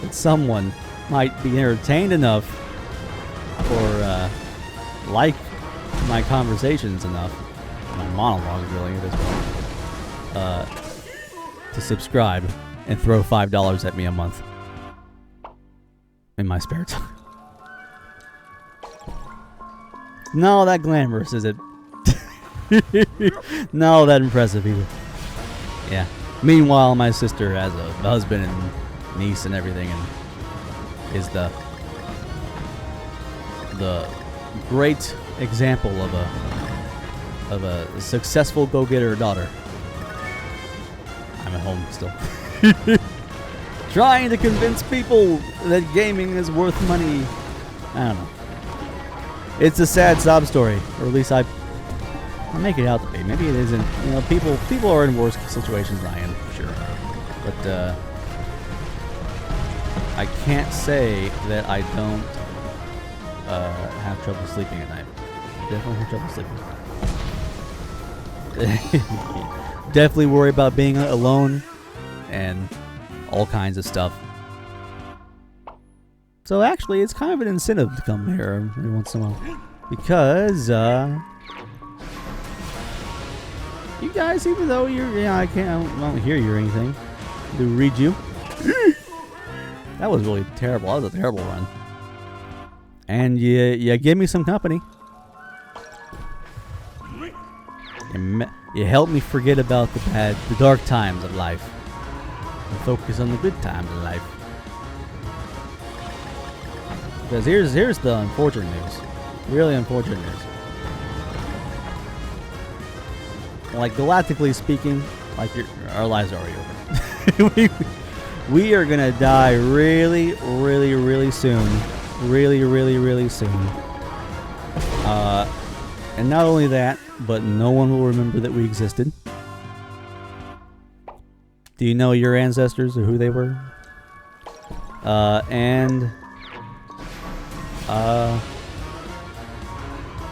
that someone might be entertained enough or like my conversations enough, my monologues really at this point, to subscribe and throw $5 at me a month in my spare time. No, that glamorous, is it? No, that impressive either. Yeah. Meanwhile, my sister has a husband and niece and everything, and is the great example of a successful go-getter daughter. I'm at home still. Trying to convince people that gaming is worth money. I don't know. It's a sad sob story, or at least I make it out to be. Maybe it isn't. You know, people are in worse situations than I am, for sure. But I can't say that I don't have trouble sleeping at night. Definitely have trouble sleeping. Definitely worry about being alone and all kinds of stuff. So actually, it's kind of an incentive to come here every once in a while, because you guys, even though I don't hear you or anything, to read you. That was really terrible. That was a terrible run. And you give me some company. You help me forget about the dark times of life, and focus on the good times of life. Because here's the unfortunate news. Really unfortunate news. Like, galactically speaking, like our lives are already over. we are gonna die really, really, really soon. Really, really, really soon. And not only that, but no one will remember that we existed. Do you know your ancestors or who they were? And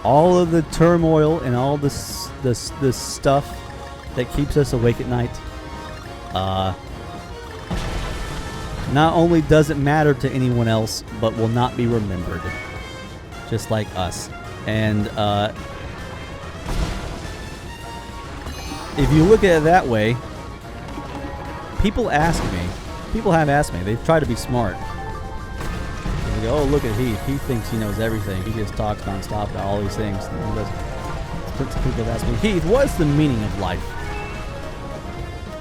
all of the turmoil and all this stuff that keeps us awake at night, not only does it matter to anyone else, but will not be remembered, just like us. And if you look at it that way, people have asked me, they've tried to be smart. They go, oh, look at Heath. He thinks he knows everything. He just talks nonstop about all these things. People have asked me, Heath, what's the meaning of life?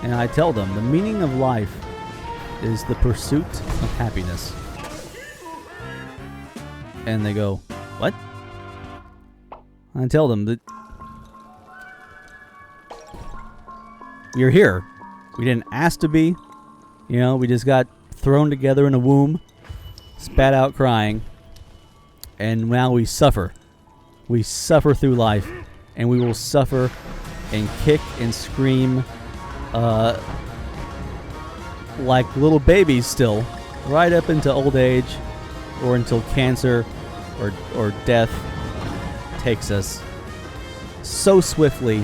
And I tell them, the meaning of life is the pursuit of happiness. And they go, what? I tell them that we're here. We didn't ask to be. You know, we just got thrown together in a womb, spat out crying, and now we suffer. We suffer through life, and we will suffer and kick and scream like little babies still, right up into old age, or until cancer or death takes us so swiftly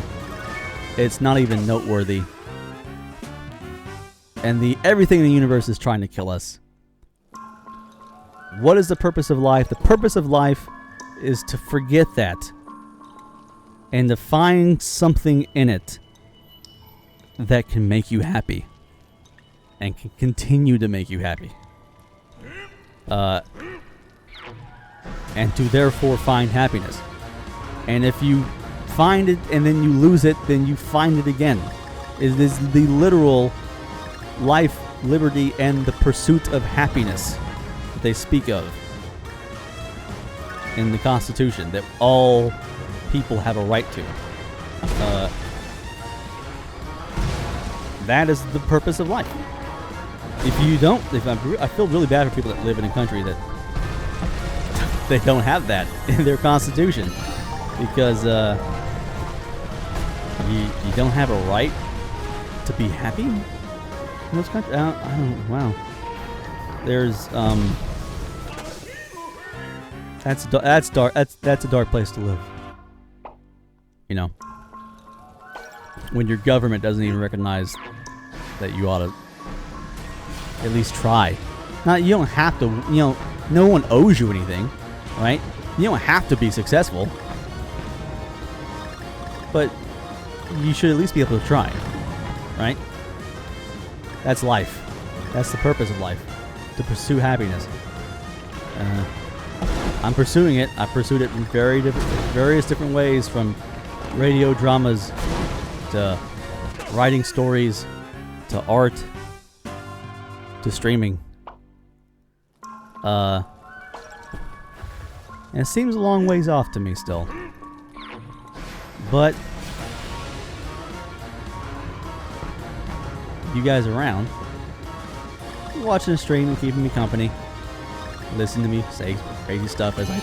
it's not even noteworthy. And everything in the universe is trying to kill us. What is the purpose of life? The purpose of life is to forget that and to find something in it that can make you happy and can continue to make you happy. And to therefore find happiness. And if you find it and then you lose it, then you find it again. It is the literal life, liberty, and the pursuit of happiness that they speak of in the Constitution, that all people have a right to. That is the purpose of life. If you don't, I feel really bad for people that live in a country that they don't have that in their Constitution, because you don't have a right to be happy in those countries. I don't. Wow. There's that's dark. That's a dark place to live. You know, when your government doesn't even recognize that you ought to at least try. Now, you don't have to. You know, no one owes you anything, right? You don't have to be successful, but you should at least be able to try, right? That's life. That's the purpose of life, to pursue happiness. I'm pursuing it. I pursued it in various different ways, from radio dramas to writing stories to art to streaming. And it seems a long ways off to me still. But you guys around, watching the stream and keeping me company, listen to me say crazy stuff as I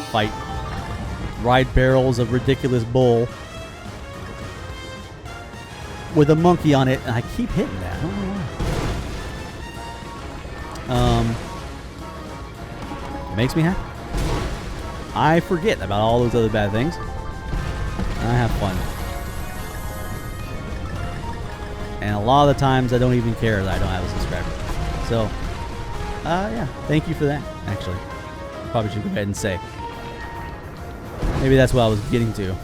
ride barrels of ridiculous bull with a monkey on it, and I keep hitting that. I don't know why. It makes me happy. I forget about all those other bad things, and I have fun. And a lot of the times I don't even care that I don't have a subscriber. So, yeah, thank you for that, actually. Probably should go ahead and say. Maybe that's what I was getting to.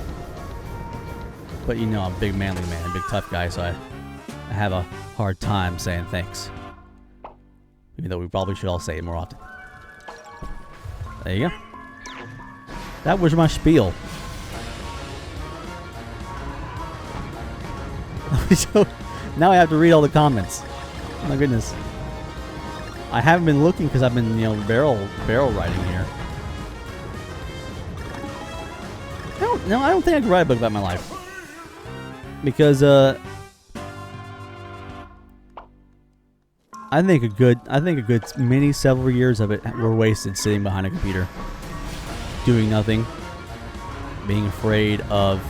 But you know, I'm a big manly man, a big tough guy, so I have a hard time saying thanks. Even though we probably should all say it more often. There you go. That was my spiel. So, now I have to read all the comments. Oh my goodness. I haven't been looking because I've been, you know, barrel writing here. No, I don't think I could write a book about my life. Because I think a good several years of it were wasted sitting behind a computer, doing nothing, being afraid of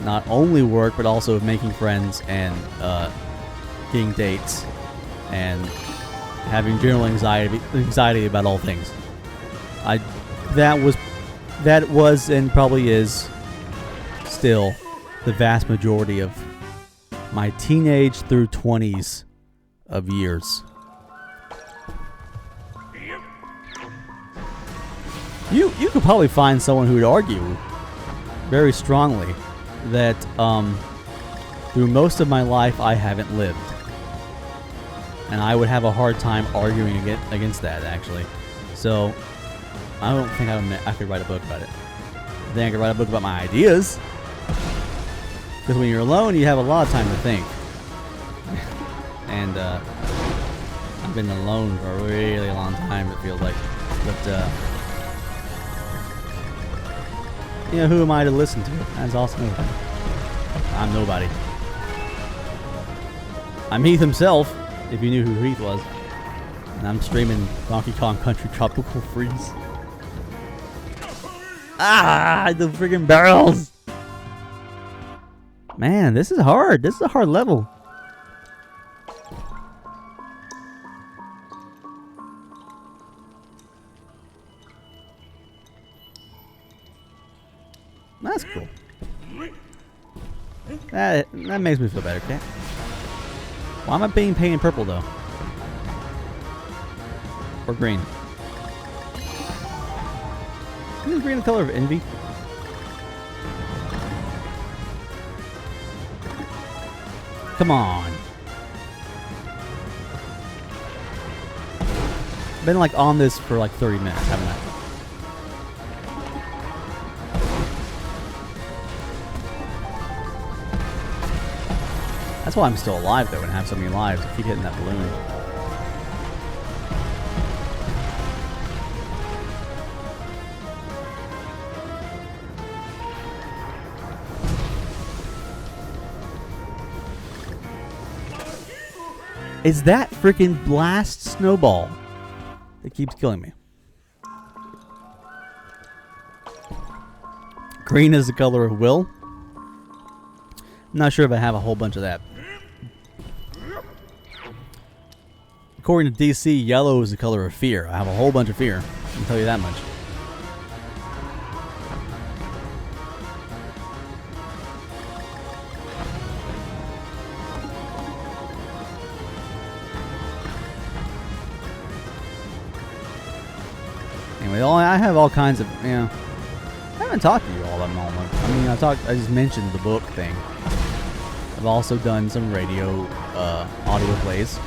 not only work but also of making friends and getting dates and having general anxiety about all things. That was and probably is still the vast majority of my teenage through 20s of years. You could probably find someone who would argue very strongly that through most of my life I haven't lived. And I would have a hard time arguing against that, actually. So, I don't think I could write a book about it. I think I could write a book about my ideas. Because when you're alone, you have a lot of time to think. And I've been alone for a really long time, it feels like. But, you know, who am I to listen to? That's also nobody. I'm nobody. I'm Heath himself, if you knew who Heath was. And I'm streaming Donkey Kong Country Tropical Freeze. Ah, the friggin' barrels! Man, this is hard. This is a hard level. That's cool. That makes me feel better, Cat. Why am I being painted purple, though? Or green? Isn't green the color of envy? Come on. Been like on this for like 30 minutes, haven't I? That's why I'm still alive though and have so many lives. I keep hitting that balloon. It's that freaking blast snowball that keeps killing me. Green is the color of will. I'm not sure if I have a whole bunch of that. According to DC, yellow is the color of fear. I have a whole bunch of fear. I can tell you that much. Anyway, I have all kinds of, I haven't talked to you all that moment. I mean, I just mentioned the book thing. I've also done some radio, audio plays.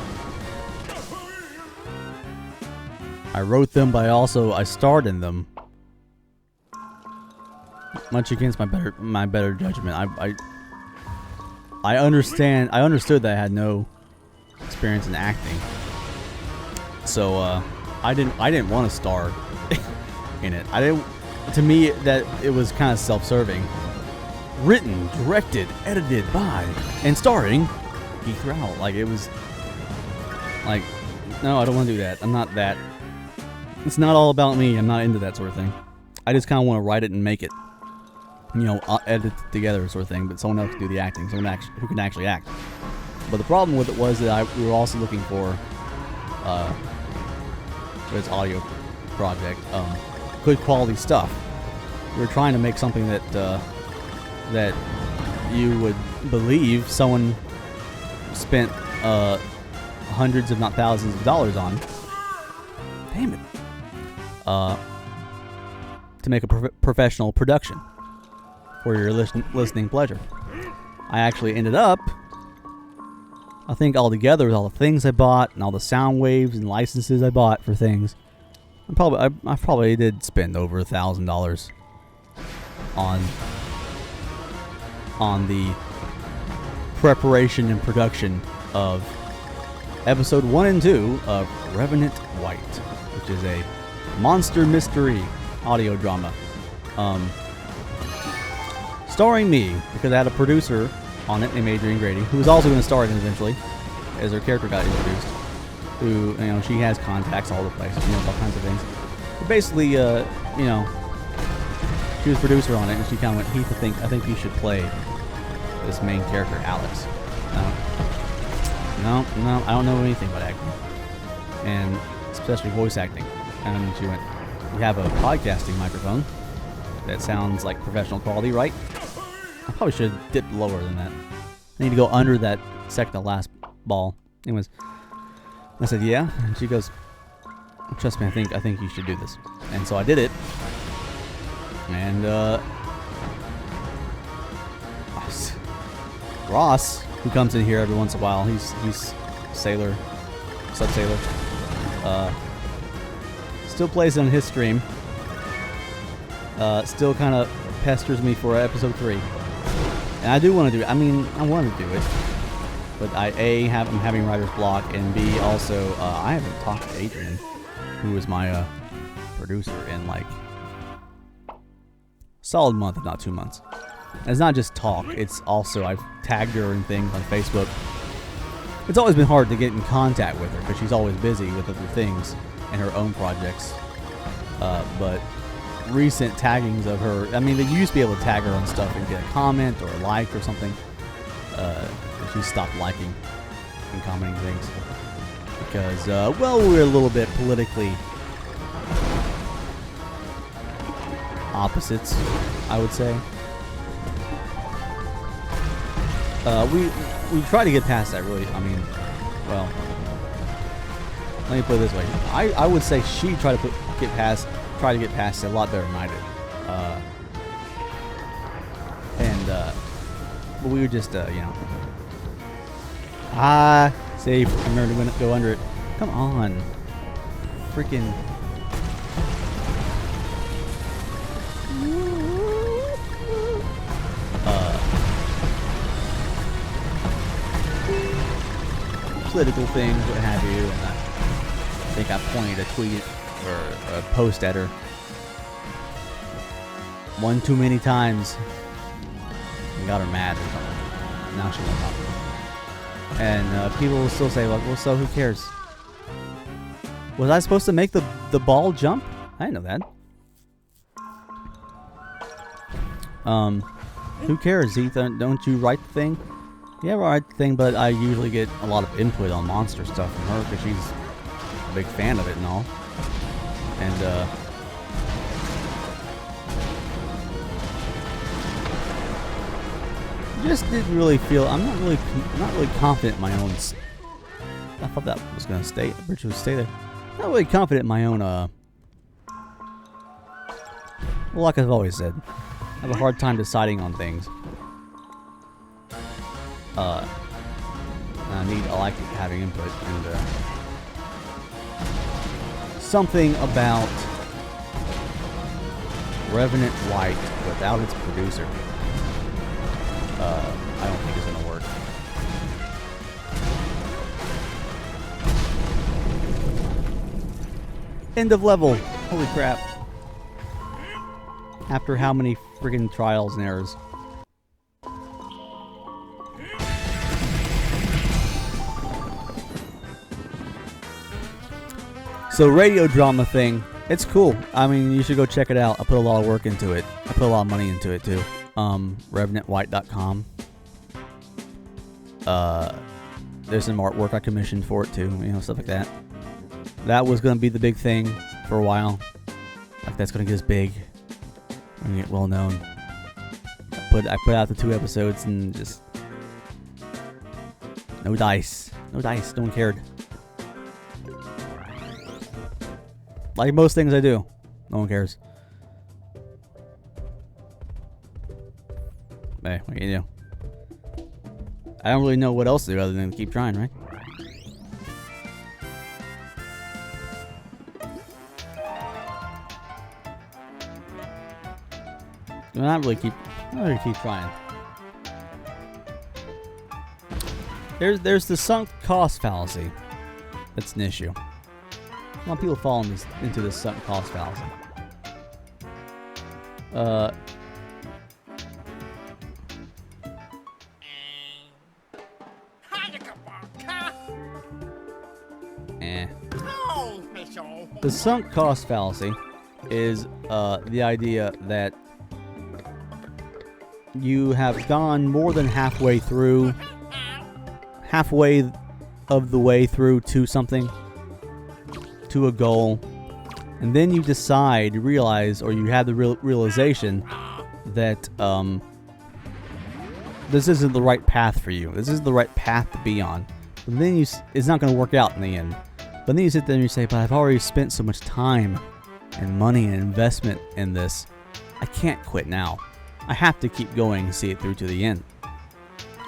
I wrote them, but I starred in them. Much against my better judgment. I understood that I had no experience in acting. So, I didn't want to star in it. To me, that it was kind of self-serving. Written, directed, edited by, and starring Keith Rowell. Like, it was like, no, I don't want to do that. I'm not that. It's not all about me. I'm not into that sort of thing. I just kind of want to write it and make it, edit it together sort of thing, but someone else can do the acting, someone who can actually act. But the problem with it was that we were also looking for this audio project, good quality stuff. We were trying to make something that you would believe someone spent hundreds, if not thousands, of dollars on. Damn it! To make a professional production for your listening pleasure. I actually ended up, I think altogether with all the things I bought and all the sound waves and licenses I bought for things, I probably did spend over $1,000 on the preparation and production of episode 1 and 2 of Revenant White, which is a monster mystery audio drama, starring me, because I had a producer on it named Adrian Grady, who was also going to star in it eventually, as her character got introduced. Who, she has contacts all over the place, she knows all kinds of things. But basically, she was producer on it, and she kind of went, Heath, I think you should play this main character, Alex. No, I don't know anything about acting, and especially voice acting. And she went, you have a podcasting microphone that sounds like professional quality, right? I probably should have dipped lower than that. I need to go under that second to last ball. Anyways, I said, yeah. And she goes, trust me, I think you should do this. And so I did it. And Ross, who comes in here every once in a while, he's Sailor, Sub-Sailor, still plays on his stream. Still kind of pesters me for episode 3. And I do want to do it. I mean, I want to do it. But I'm having writer's block, and B, also, I haven't talked to Adrian, who was my producer, in like solid month, if not 2 months. And it's not just talk, it's also, I've tagged her in things on Facebook. It's always been hard to get in contact with her, because she's always busy with other things and her own projects. But recent taggings of her, I mean, they used to be able to tag her on stuff and get a comment or a like or something. She stopped liking and commenting things because, we're a little bit politically opposites, I would say. We try to get past that, really. I mean, well, let me put it this way. I would say she tried to get past it a lot better than I did. But we were just, safe. I remember to go under it. Come on. Freaking. Political things, what have you, and I think I pointed a tweet or a post at her one too many times and got her mad or something. Now she won't talk to me. And people will still say, well, so who cares? Was I supposed to make the ball jump? I didn't know that. Who cares, Ethan? Don't you write the thing? Yeah, I write the thing, but I usually get a lot of input on monster stuff from her because she's a big fan of it and all. And just didn't really feel. I'm not really confident in my own. I thought that was gonna stay. Bridge would stay there. Not really confident in my own. Well, like I've always said, I have a hard time deciding on things. I like having input, and something about Revenant White without its producer, I don't think is gonna work. End of level. Holy crap. After how many friggin' trials and errors? So radio drama thing, it's cool. I mean, you should go check it out. I put a lot of work into it. I put a lot of money into it too. RevenantWhite.com. There's some artwork I commissioned for it too, stuff like that. That was gonna be the big thing for a while. Like that's gonna get us big. Gonna get well known. I put out the 2 episodes and just no dice. No dice, no one cared. Like most things I do, no one cares. Hey, what can you do? I don't really know what else to do other than keep trying, right? I'm gonna keep trying. There's the sunk cost fallacy. That's an issue. A lot of people fall into this sunk cost fallacy. The sunk cost fallacy is the idea that you have gone more than halfway of the way through to something, to a goal, and then you realize, or you have the realization that this isn't the right path for you. This isn't the right path to be on. But then it's not going to work out in the end. But then you sit there and you say, but I've already spent so much time and money and investment in this. I can't quit now. I have to keep going and see it through to the end.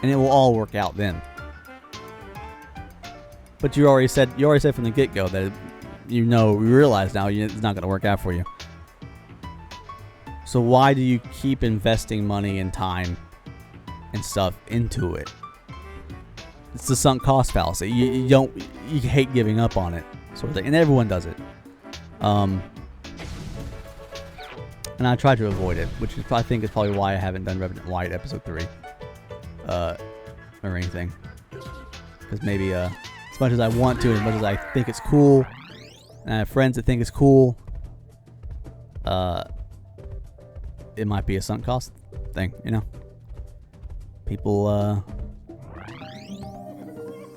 And it will all work out then. But you already said from the get-go that you realize now it's not going to work out for you. So why do you keep investing money and time and stuff into it? It's the sunk cost fallacy. You hate giving up on it, sort of thing, and everyone does it. And I try to avoid it, which I think is probably why I haven't done Revenant White episode 3, or anything. Because maybe as much as I want to, as much as I think it's cool, and I have friends that think it's cool, it might be a sunk cost thing, People,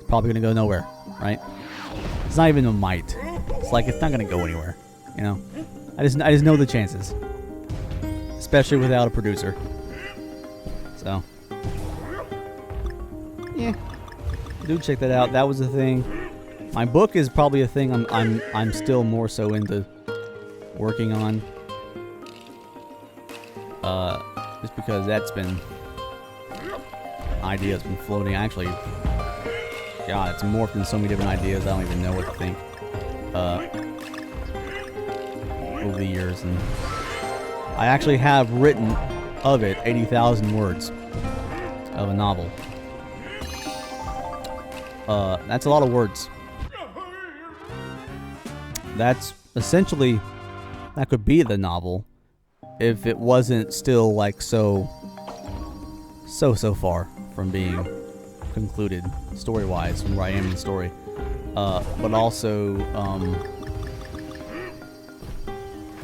probably gonna go nowhere, right? It's not even a might. It's like it's not gonna go anywhere, I just know the chances, especially without a producer. So, yeah, do check that out. That was the thing. My book is probably a thing I'm still more so into working on. Just because that's been ideas been floating. Actually, God, it's morphed into so many different ideas. I don't even know what to think. Over the years, and I actually have written of it 80,000 words of a novel. That's a lot of words. That's essentially, that could be the novel if it wasn't still like so far from being concluded story-wise from where I am in the story. But also,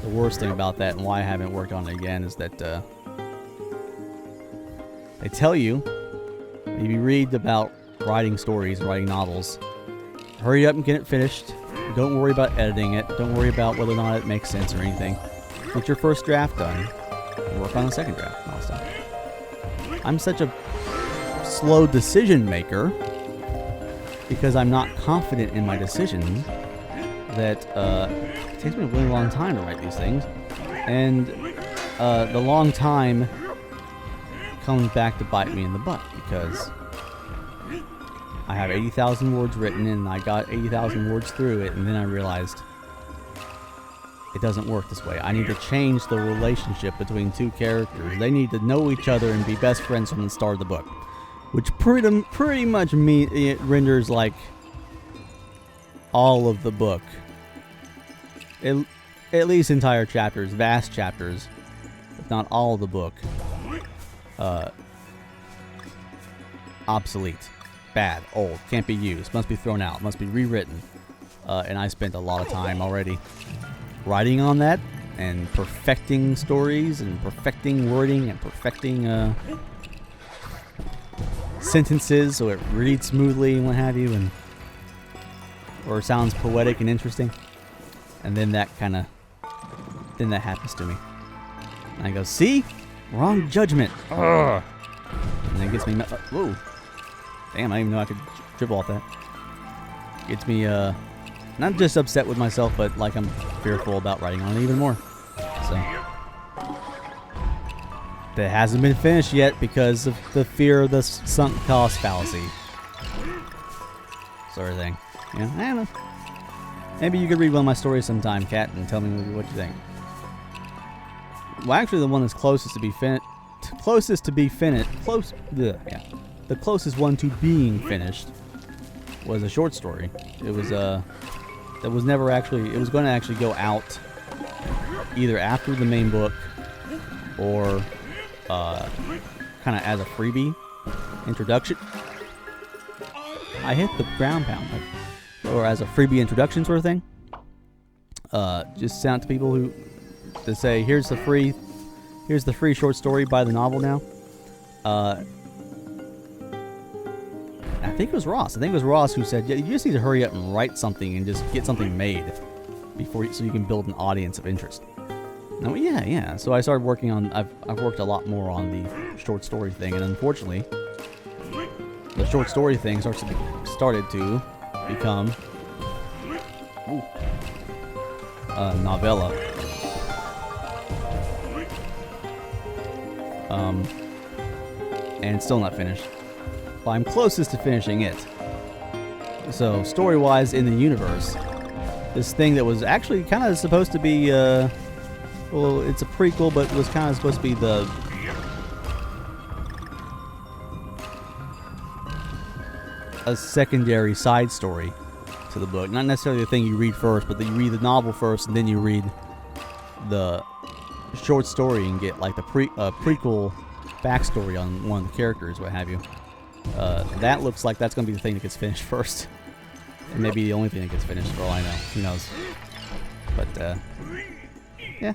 the worst thing about that and why I haven't worked on it again is that they tell you, if you read about writing stories, writing novels, hurry up and get it finished. Don't worry about editing it. Don't worry about whether or not it makes sense or anything. Get your first draft done and work on the second draft also. I'm such a slow decision maker because I'm not confident in my decisions that it takes me a really long time to write these things, and the long time comes back to bite me in the butt because I have 80,000 words written and I got 80,000 words through it, and then I realized it doesn't work this way. I need to change the relationship between two characters. They need to know each other and be best friends from the start of the book, which pretty much it renders like all of the book, at least entire chapters, vast chapters, if not all of the book, obsolete, bad, old, can't be used, must be thrown out, must be rewritten. And I spent a lot of time already writing on that and perfecting stories and perfecting wording and perfecting sentences so it reads smoothly and what have you, and or sounds poetic and interesting. And then that happens to me. And I go, see? Wrong judgment. Ugh. And then it gets me, whoa. Damn, I didn't even know I could dribble off that. Gets me, not just upset with myself, but like I'm fearful about writing on it even more. So, that hasn't been finished yet because of the fear of the sunk cost fallacy. Sort of thing. Yeah, I don't know. Maybe you could read one of my stories sometime, Kat, and tell me what you think. Well, actually, the one that's closest to be finished, the closest one to being finished was a short story. It was that was never actually. It was going to actually go out either after the main book or kind of as a freebie introduction. I hit the ground pound. Or as a freebie introduction sort of thing. Just sent out to people to say, here's the free short story by the novel now. I think it was Ross. Who said, yeah, you just need to hurry up and write something and just get something made so you can build an audience of interest. And I went, yeah. So I started working on. I've worked a lot more on the short story thing, and unfortunately, the short story thing started to become a novella. And it's still not finished. But I'm closest to finishing it. So, story-wise, in the universe, this thing that was actually kind of supposed to be, well, it's a prequel, but was kind of supposed to be a secondary side story to the book. Not necessarily the thing you read first, but you read the novel first, and then you read the short story and get like the prequel backstory on one of the characters, what have you. That looks like that's going to be the thing that gets finished first. And maybe the only thing that gets finished, for all I know. Who knows? But, yeah.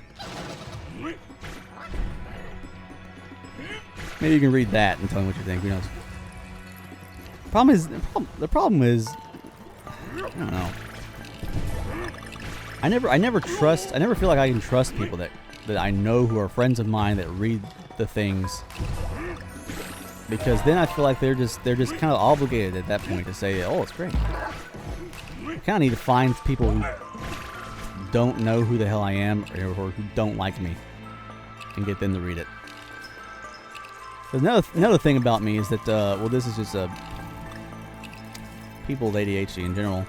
Maybe you can read that and tell me what you think. Who knows? The problem is, I don't know. I never feel like I can trust people that I know who are friends of mine that read the things, because then I feel like they're just kind of obligated at that point to say, oh, it's great. I kind of need to find people who don't know who the hell I am or who don't like me and get them to read it. Another thing about me is that well, this is just people with ADHD in general.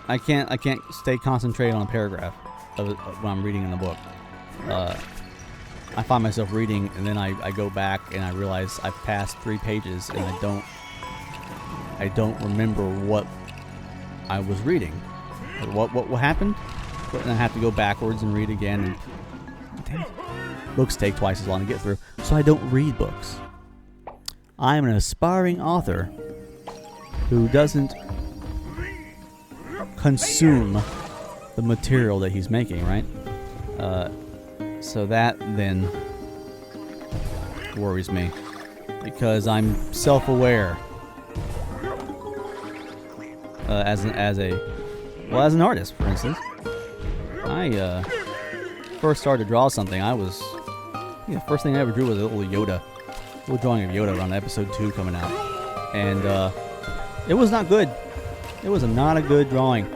I can't stay concentrated on a paragraph when I'm reading in a book. I find myself reading, and then I go back and I realize I've passed 3 pages, and I don't remember what I was reading, or what happened, and I have to go backwards and read again. And damn it, books take twice as long to get through, so I don't read books. I am an aspiring author who doesn't consume the material that he's making, right? So that then worries me, because I'm self-aware as an artist, for instance. I first started to draw something. The first thing I ever drew was a little Yoda, a little drawing of Yoda around episode 2 coming out, and it was not good. It was not a good drawing,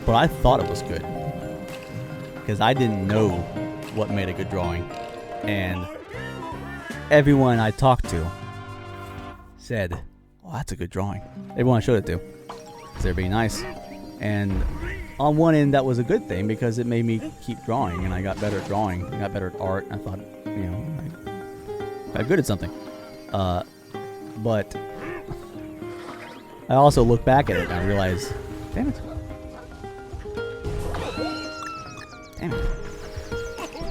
but I thought it was good because I didn't know what made a good drawing, and everyone I talked to said, "Well, that's a good drawing." Everyone I showed it to, because they're being nice, and on one end that was a good thing because it made me keep drawing, and I got better at drawing, I got better at art. I thought, I got good at something, but I also look back at it and I realize, damn it.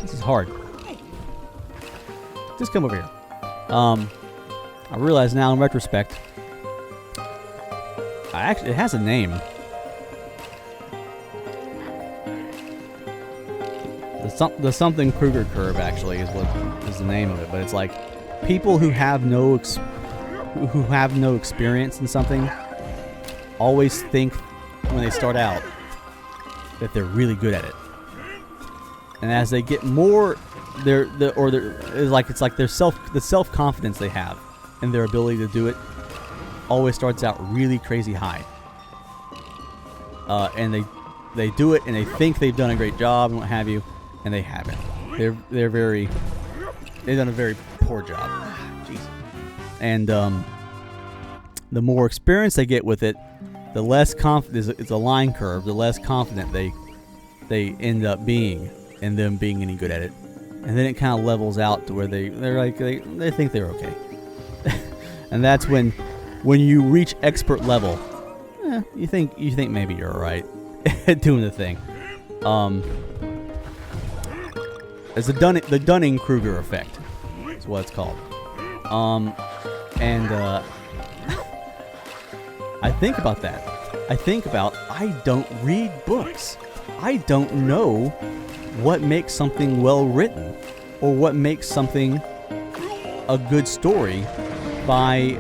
This is hard. Just come over here. I realize now in retrospect, it has a name. The something Kruger curve actually is the name of it, but it's like people who have no experience in something always think when they start out that they're really good at it, and as they get more, the self-confidence they have and their ability to do it always starts out really crazy high, and they do it and they think they've done a great job and what have you, and they haven't. They've done a very poor job. Jeez. And the more experience they get with it, the less confident, it's a line curve, the less confident they end up being in them being any good at it. And then it kind of levels out to where they think they're okay. And that's when you reach expert level, you think maybe you're alright at doing the thing. It's the Dunning-Kruger effect. That's what it's called. I think about that. I don't read books. I don't know what makes something well written or what makes something a good story by,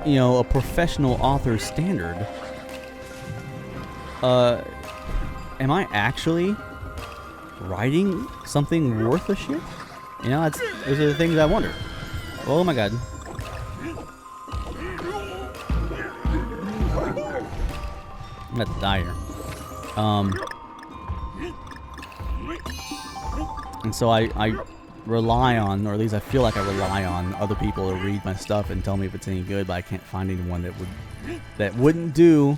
a professional author's standard. Am I actually writing something worth a shit? Those are the things I wonder. Oh my god. I'm about to die here. And so I rely on, or at least I feel like I rely on other people to read my stuff and tell me if it's any good, but I can't find anyone that wouldn't do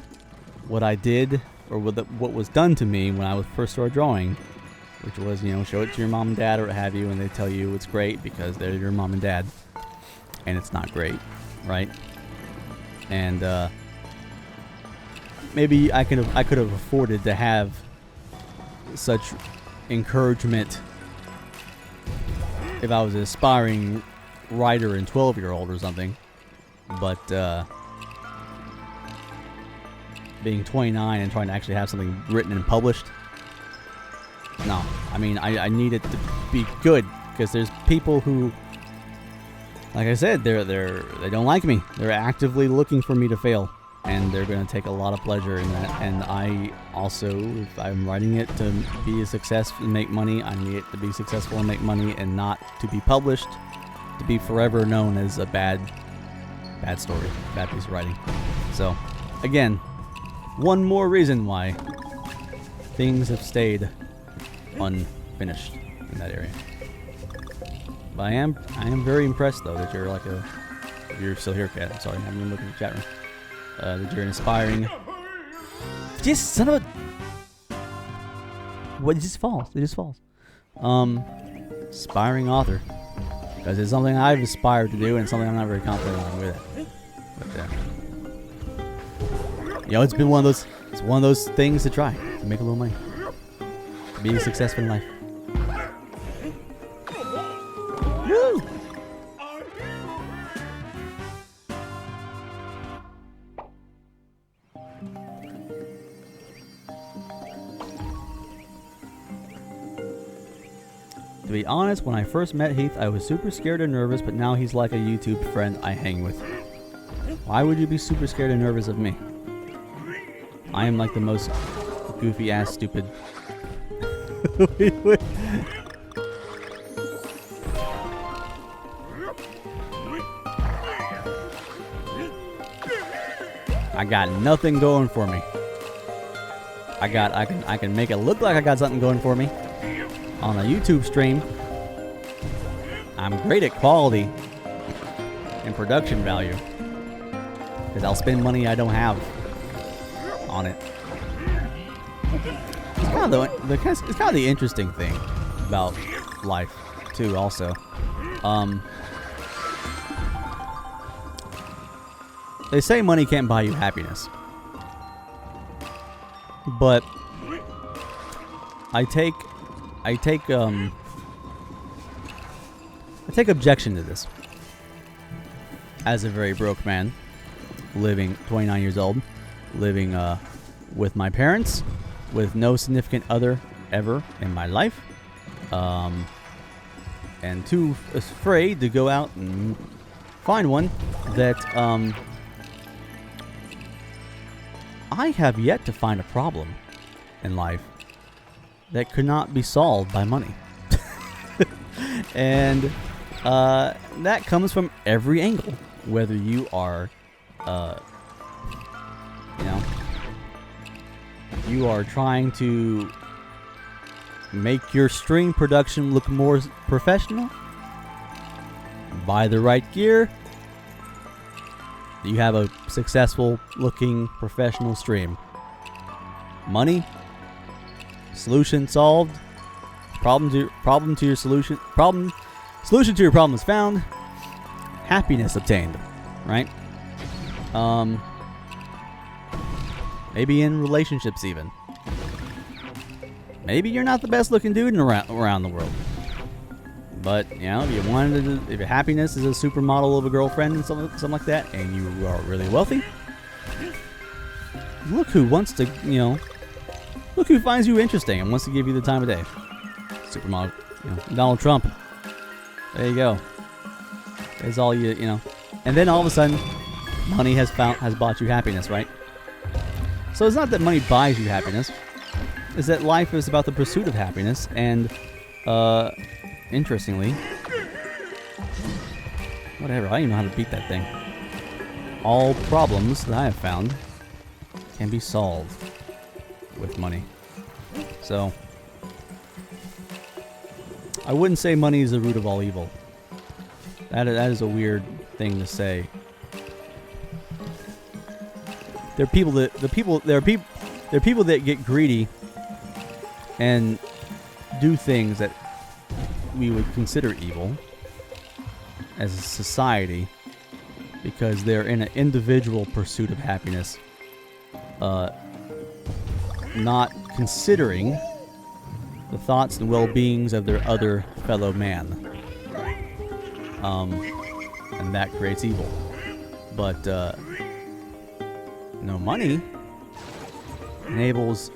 what I did or what was done to me when I was first started drawing, which was, show it to your mom and dad or what have you, and they tell you it's great because they're your mom and dad, and it's not great, right? And maybe I could have afforded to have such encouragement if I was an aspiring writer and 12-year-old or something, but being 29 and trying to actually have something written and published, no. I mean, I need it to be good, because there's people who, like I said, they don't like me. They're actively looking for me to fail, and they're going to take a lot of pleasure in that. And I also, if I'm writing it to be a success and make money, I need it to be successful and make money, and not to be published, to be forever known as a bad story, bad piece of writing. So, again, one more reason why things have stayed unfinished in that area. But I am very impressed though that you're like you're still here, Cat. I'm sorry, I haven't been looking at the chat room. That you're an aspiring. Just son of a. What? It just falls. It just falls. Aspiring author, because it's something I've aspired to do and something I'm not very confident on with it. But it's been one of those. It's one of those things to try to make a little money, to be successful in life. Woo! To be honest, when I first met Heath, I was super scared and nervous, but now he's like a YouTube friend I hang with. Why would you be super scared and nervous of me? I am like the most goofy ass stupid. I got nothing going for me. I can make it look like I got something going for me. On a YouTube stream, I'm great at quality and production value because I'll spend money I don't have on it. It's kind of the interesting thing about life too. Also, they say money can't buy you happiness, but I take objection to this. As a very broke man, living 29 years old, living with my parents, with no significant other ever in my life, and too afraid to go out and find one, that I have yet to find a problem in life that could not be solved by money. And that comes from every angle. Whether you are, you are trying to make your string production look more professional, buy the right gear, you have a successful looking professional stream. Money, solution solved, solution to your problem is found, happiness obtained, right? Maybe in relationships even. Maybe you're not the best looking dude around the world, but if your happiness is a supermodel of a girlfriend and something like that, and you are really wealthy, look who wants to, look who finds you interesting and wants to give you the time of day. Supermodel, Donald Trump. There you go. There's all you. And then all of a sudden, money has bought you happiness, right? So it's not that money buys you happiness. It's that life is about the pursuit of happiness, and interestingly, whatever, I don't even know how to beat that thing. All problems that I have found can be solved with money. So I wouldn't say money is the root of all evil. That is a weird thing to say. There are people that get greedy and do things that we would consider evil as a society because they're in an individual pursuit of happiness, not considering the thoughts and well-beings of their other fellow man. And that creates evil. But money enables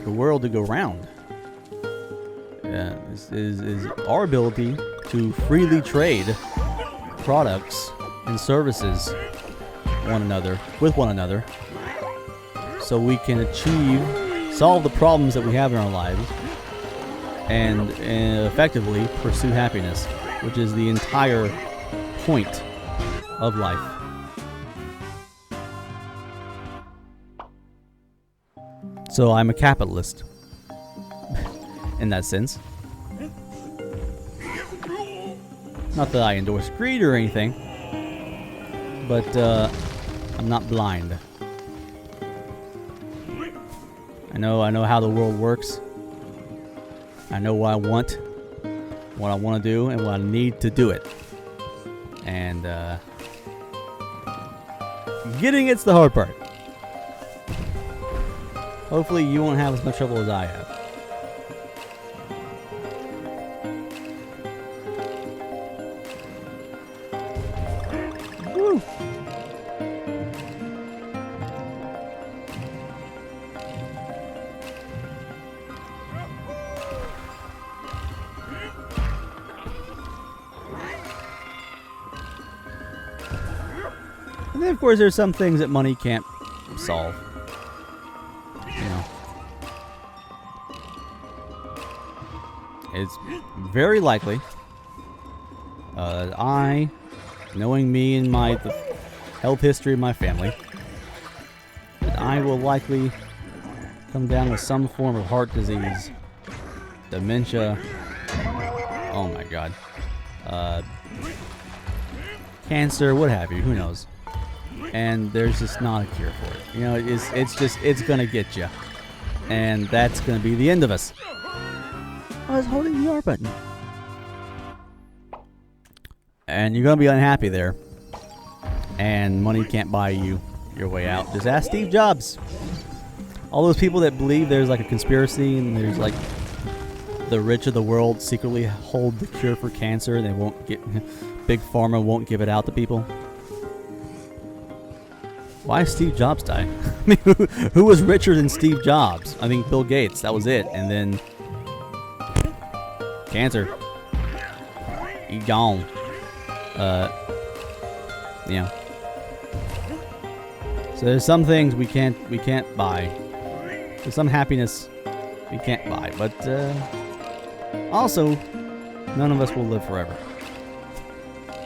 the world to go round. This is our ability to freely trade products and services with one another, so we can solve the problems that we have in our lives, and effectively pursue happiness, which is the entire point of life. So I'm a capitalist in that sense. Not that I endorse greed or anything, but I'm not blind. I know how the world works. I know what I want to do, and what I need to do it. And getting it's the hard part. Hopefully you won't have as much trouble as I have. Woo! And then, of course, there's some things that money can't solve. You know, it's very likely I, knowing me and the health history of my family, that I will likely come down with some form of heart disease, dementia. Oh my God, cancer, what have you? Who knows? And there's just not a cure for it. You know, it's gonna get you, and that's gonna be the end of us. I was holding the R button, and you're gonna be unhappy there. And money can't buy you your way out. Just ask Steve Jobs. All those people that believe there's like a conspiracy and there's like the rich of the world secretly hold the cure for cancer, and they won't get Big Pharma won't give it out to people. Why did Steve Jobs die? I mean, who was richer than Steve Jobs? I think Bill Gates. That was it. And then cancer. He gone. Yeah. So there's some things we can't buy. There's some happiness we can't buy. But also, none of us will live forever.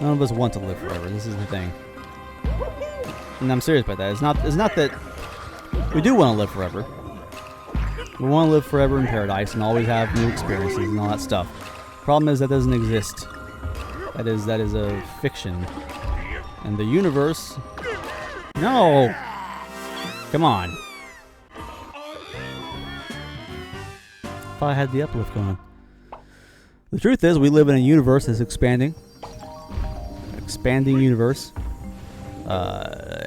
None of us want to live forever. This is the thing. And I'm serious about that. It's not that we do want to live forever. We want to live forever in paradise and always have new experiences and all that stuff. Problem is that doesn't exist. That is a fiction. And the universe. No. Come on. If I had the uplift going. The truth is, we live in a universe that's expanding. Expanding universe.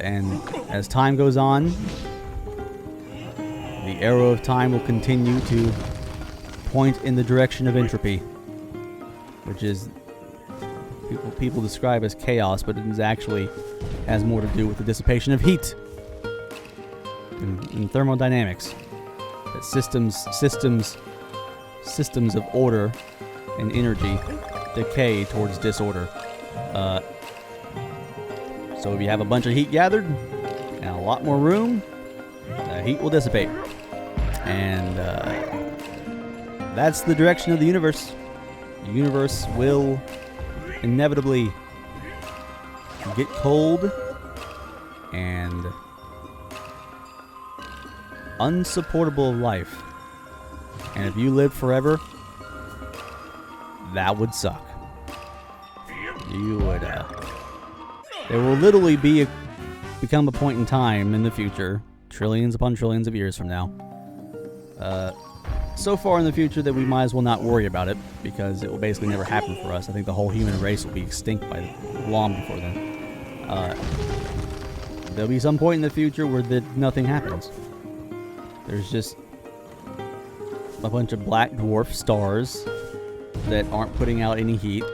And as time goes on, the arrow of time will continue to point in the direction of entropy, which is people describe as chaos, but it actually has more to do with the dissipation of heat in thermodynamics. That systems of order and energy decay towards disorder. So if you have a bunch of heat gathered and a lot more room, the heat will dissipate. And that's the direction of the universe. The universe will inevitably get cold and unsupportable of life. And if you live forever, that would suck. You would, there will literally become a point in time in the future, trillions upon trillions of years from now, so far in the future that we might as well not worry about it, because it will basically never happen for us. I think the whole human race will be extinct by long before then. There'll be some point in the future where nothing happens. There's just a bunch of black dwarf stars that aren't putting out any heat.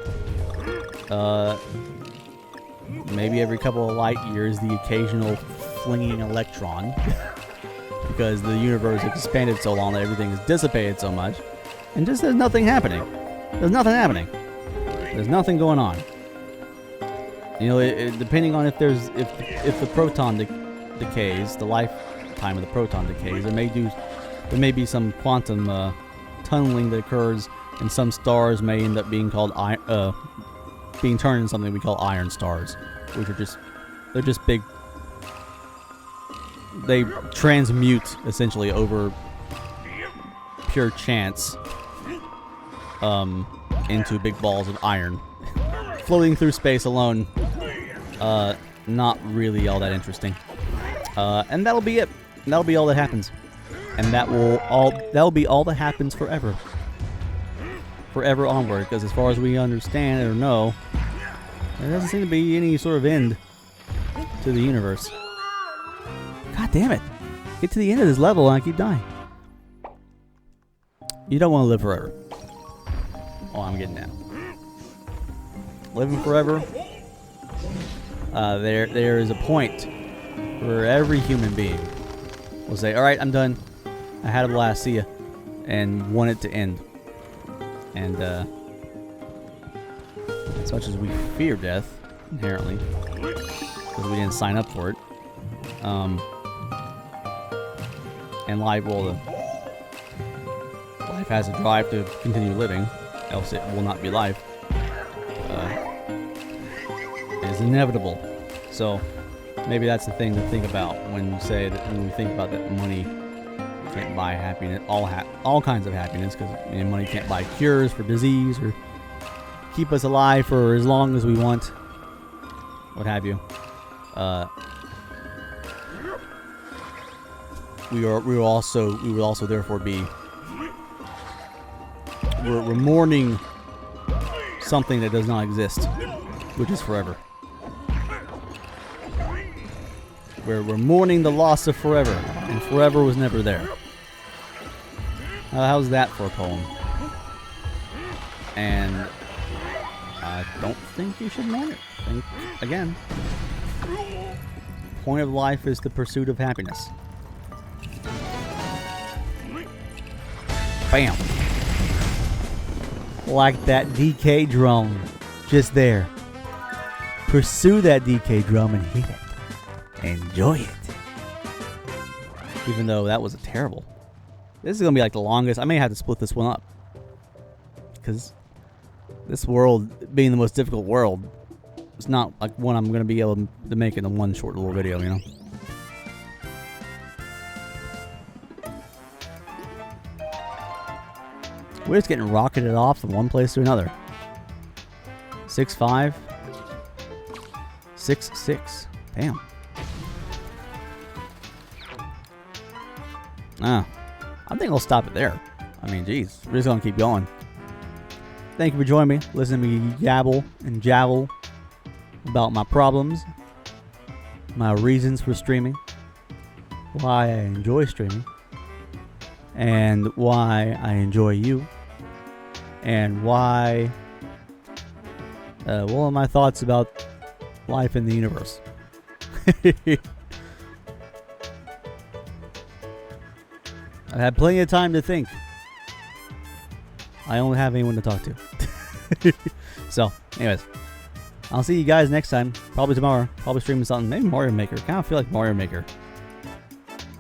Maybe every couple of light years, the occasional flinging electron. Because the universe expanded so long that everything is dissipated so much. And just there's nothing happening. There's nothing happening. There's nothing going on. You know, depending on if the proton decays, the lifetime of the proton decays, there may be some quantum tunneling that occurs, and some stars may end up being called being turned into something we call iron stars, which are they're just big. They transmute essentially over pure chance into big balls of iron floating through space alone, not really all that interesting. And that'll be it. That'll be all that happens. And that'll be all that happens forever. Forever onward, because as far as we understand or know, there doesn't seem to be any sort of end to the universe. God damn it. Get to the end of this level and I keep dying. You don't want to live forever. Oh, I'm getting down. Living forever. There is a point where every human being will say, alright, I'm done. I had a blast, see ya. And want it to end. And, as much as we fear death, inherently, because we didn't sign up for it, and life has a drive to continue living, else it will not be life, is inevitable. So, maybe that's the thing to think about when you say that, when we think about that money can't buy happiness, all kinds of happiness, because money can't buy cures for disease or keep us alive for as long as we want, what have you. We will also therefore be we're mourning something that does not exist, which is forever. We're mourning the loss of forever, and forever was never there. How's that for a poem? And I don't think you should mourn it. Think again. Point of life is the pursuit of happiness. Bam! Like that DK drum, just there. Pursue that DK drum and hit it. Enjoy it. Even though that was a terrible. This is gonna be like the longest. I may have to split this one up because this world, being the most difficult world, it's not like one I'm gonna be able to make in a one short little video, you know. We're just getting rocketed off from one place to another. 6-5. 6-6. Damn. I think I'll stop it there. I mean, geez, we're just gonna keep going. Thank you for joining me. Listen to me yabble and javel about my problems, my reasons for streaming, why I enjoy streaming, and why I enjoy you, and why, well, my thoughts about life in the universe. I've had plenty of time to think. I don't have anyone to talk to. So, anyways, I'll see you guys next time. Probably tomorrow. Probably streaming something. Maybe Mario Maker. Kind of feel like Mario Maker.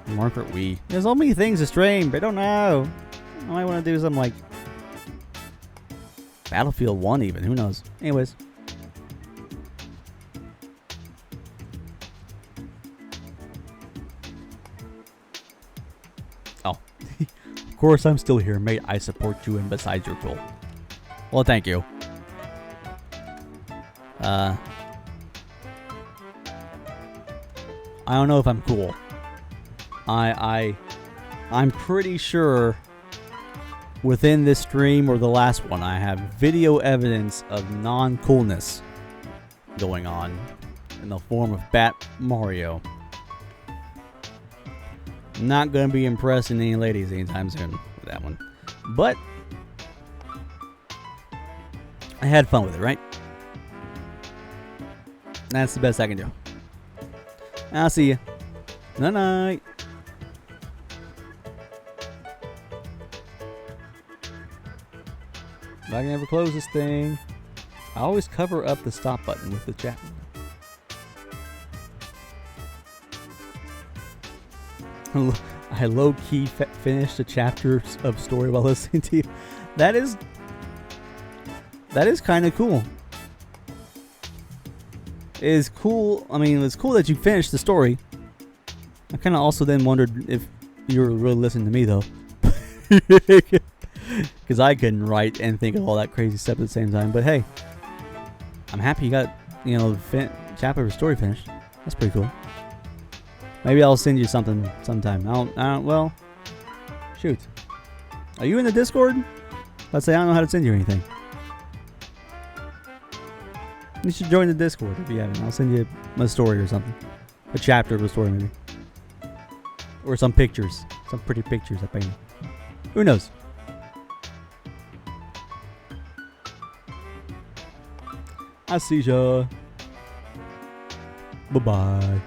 Margaret Wii. There's so many things to stream, but I don't know. I might want to do something like Battlefield 1 even. Who knows? Anyways. Oh. Of course I'm still here, mate. I support you and besides your goal. Well, thank you. I don't know if I'm cool. I'm pretty sure within this stream or the last one I have video evidence of non-coolness going on in the form of Bat Mario. Not gonna be impressing any ladies anytime soon with that one. But I had fun with it, right? That's the best I can do. I'll see you. Night night. If I can ever close this thing, I always cover up the stop button with the chat. I low-key finished a chapter of story while listening to you. That is kind of cool. It is cool. I mean, it's cool that you finished the story. I kind of also then wondered if you were really listening to me, though. Because I couldn't write and think of all that crazy stuff at the same time. But hey, I'm happy you got, the chapter of the story finished. That's pretty cool. Maybe I'll send you something sometime. Well, shoot. Are you in the Discord? Let's say I don't know how to send you anything. You should join the Discord if you haven't. I'll send you a story or something. A chapter of a story, maybe. Or some pictures. Some pretty pictures I painted. Who knows? I see ya. Bye-bye.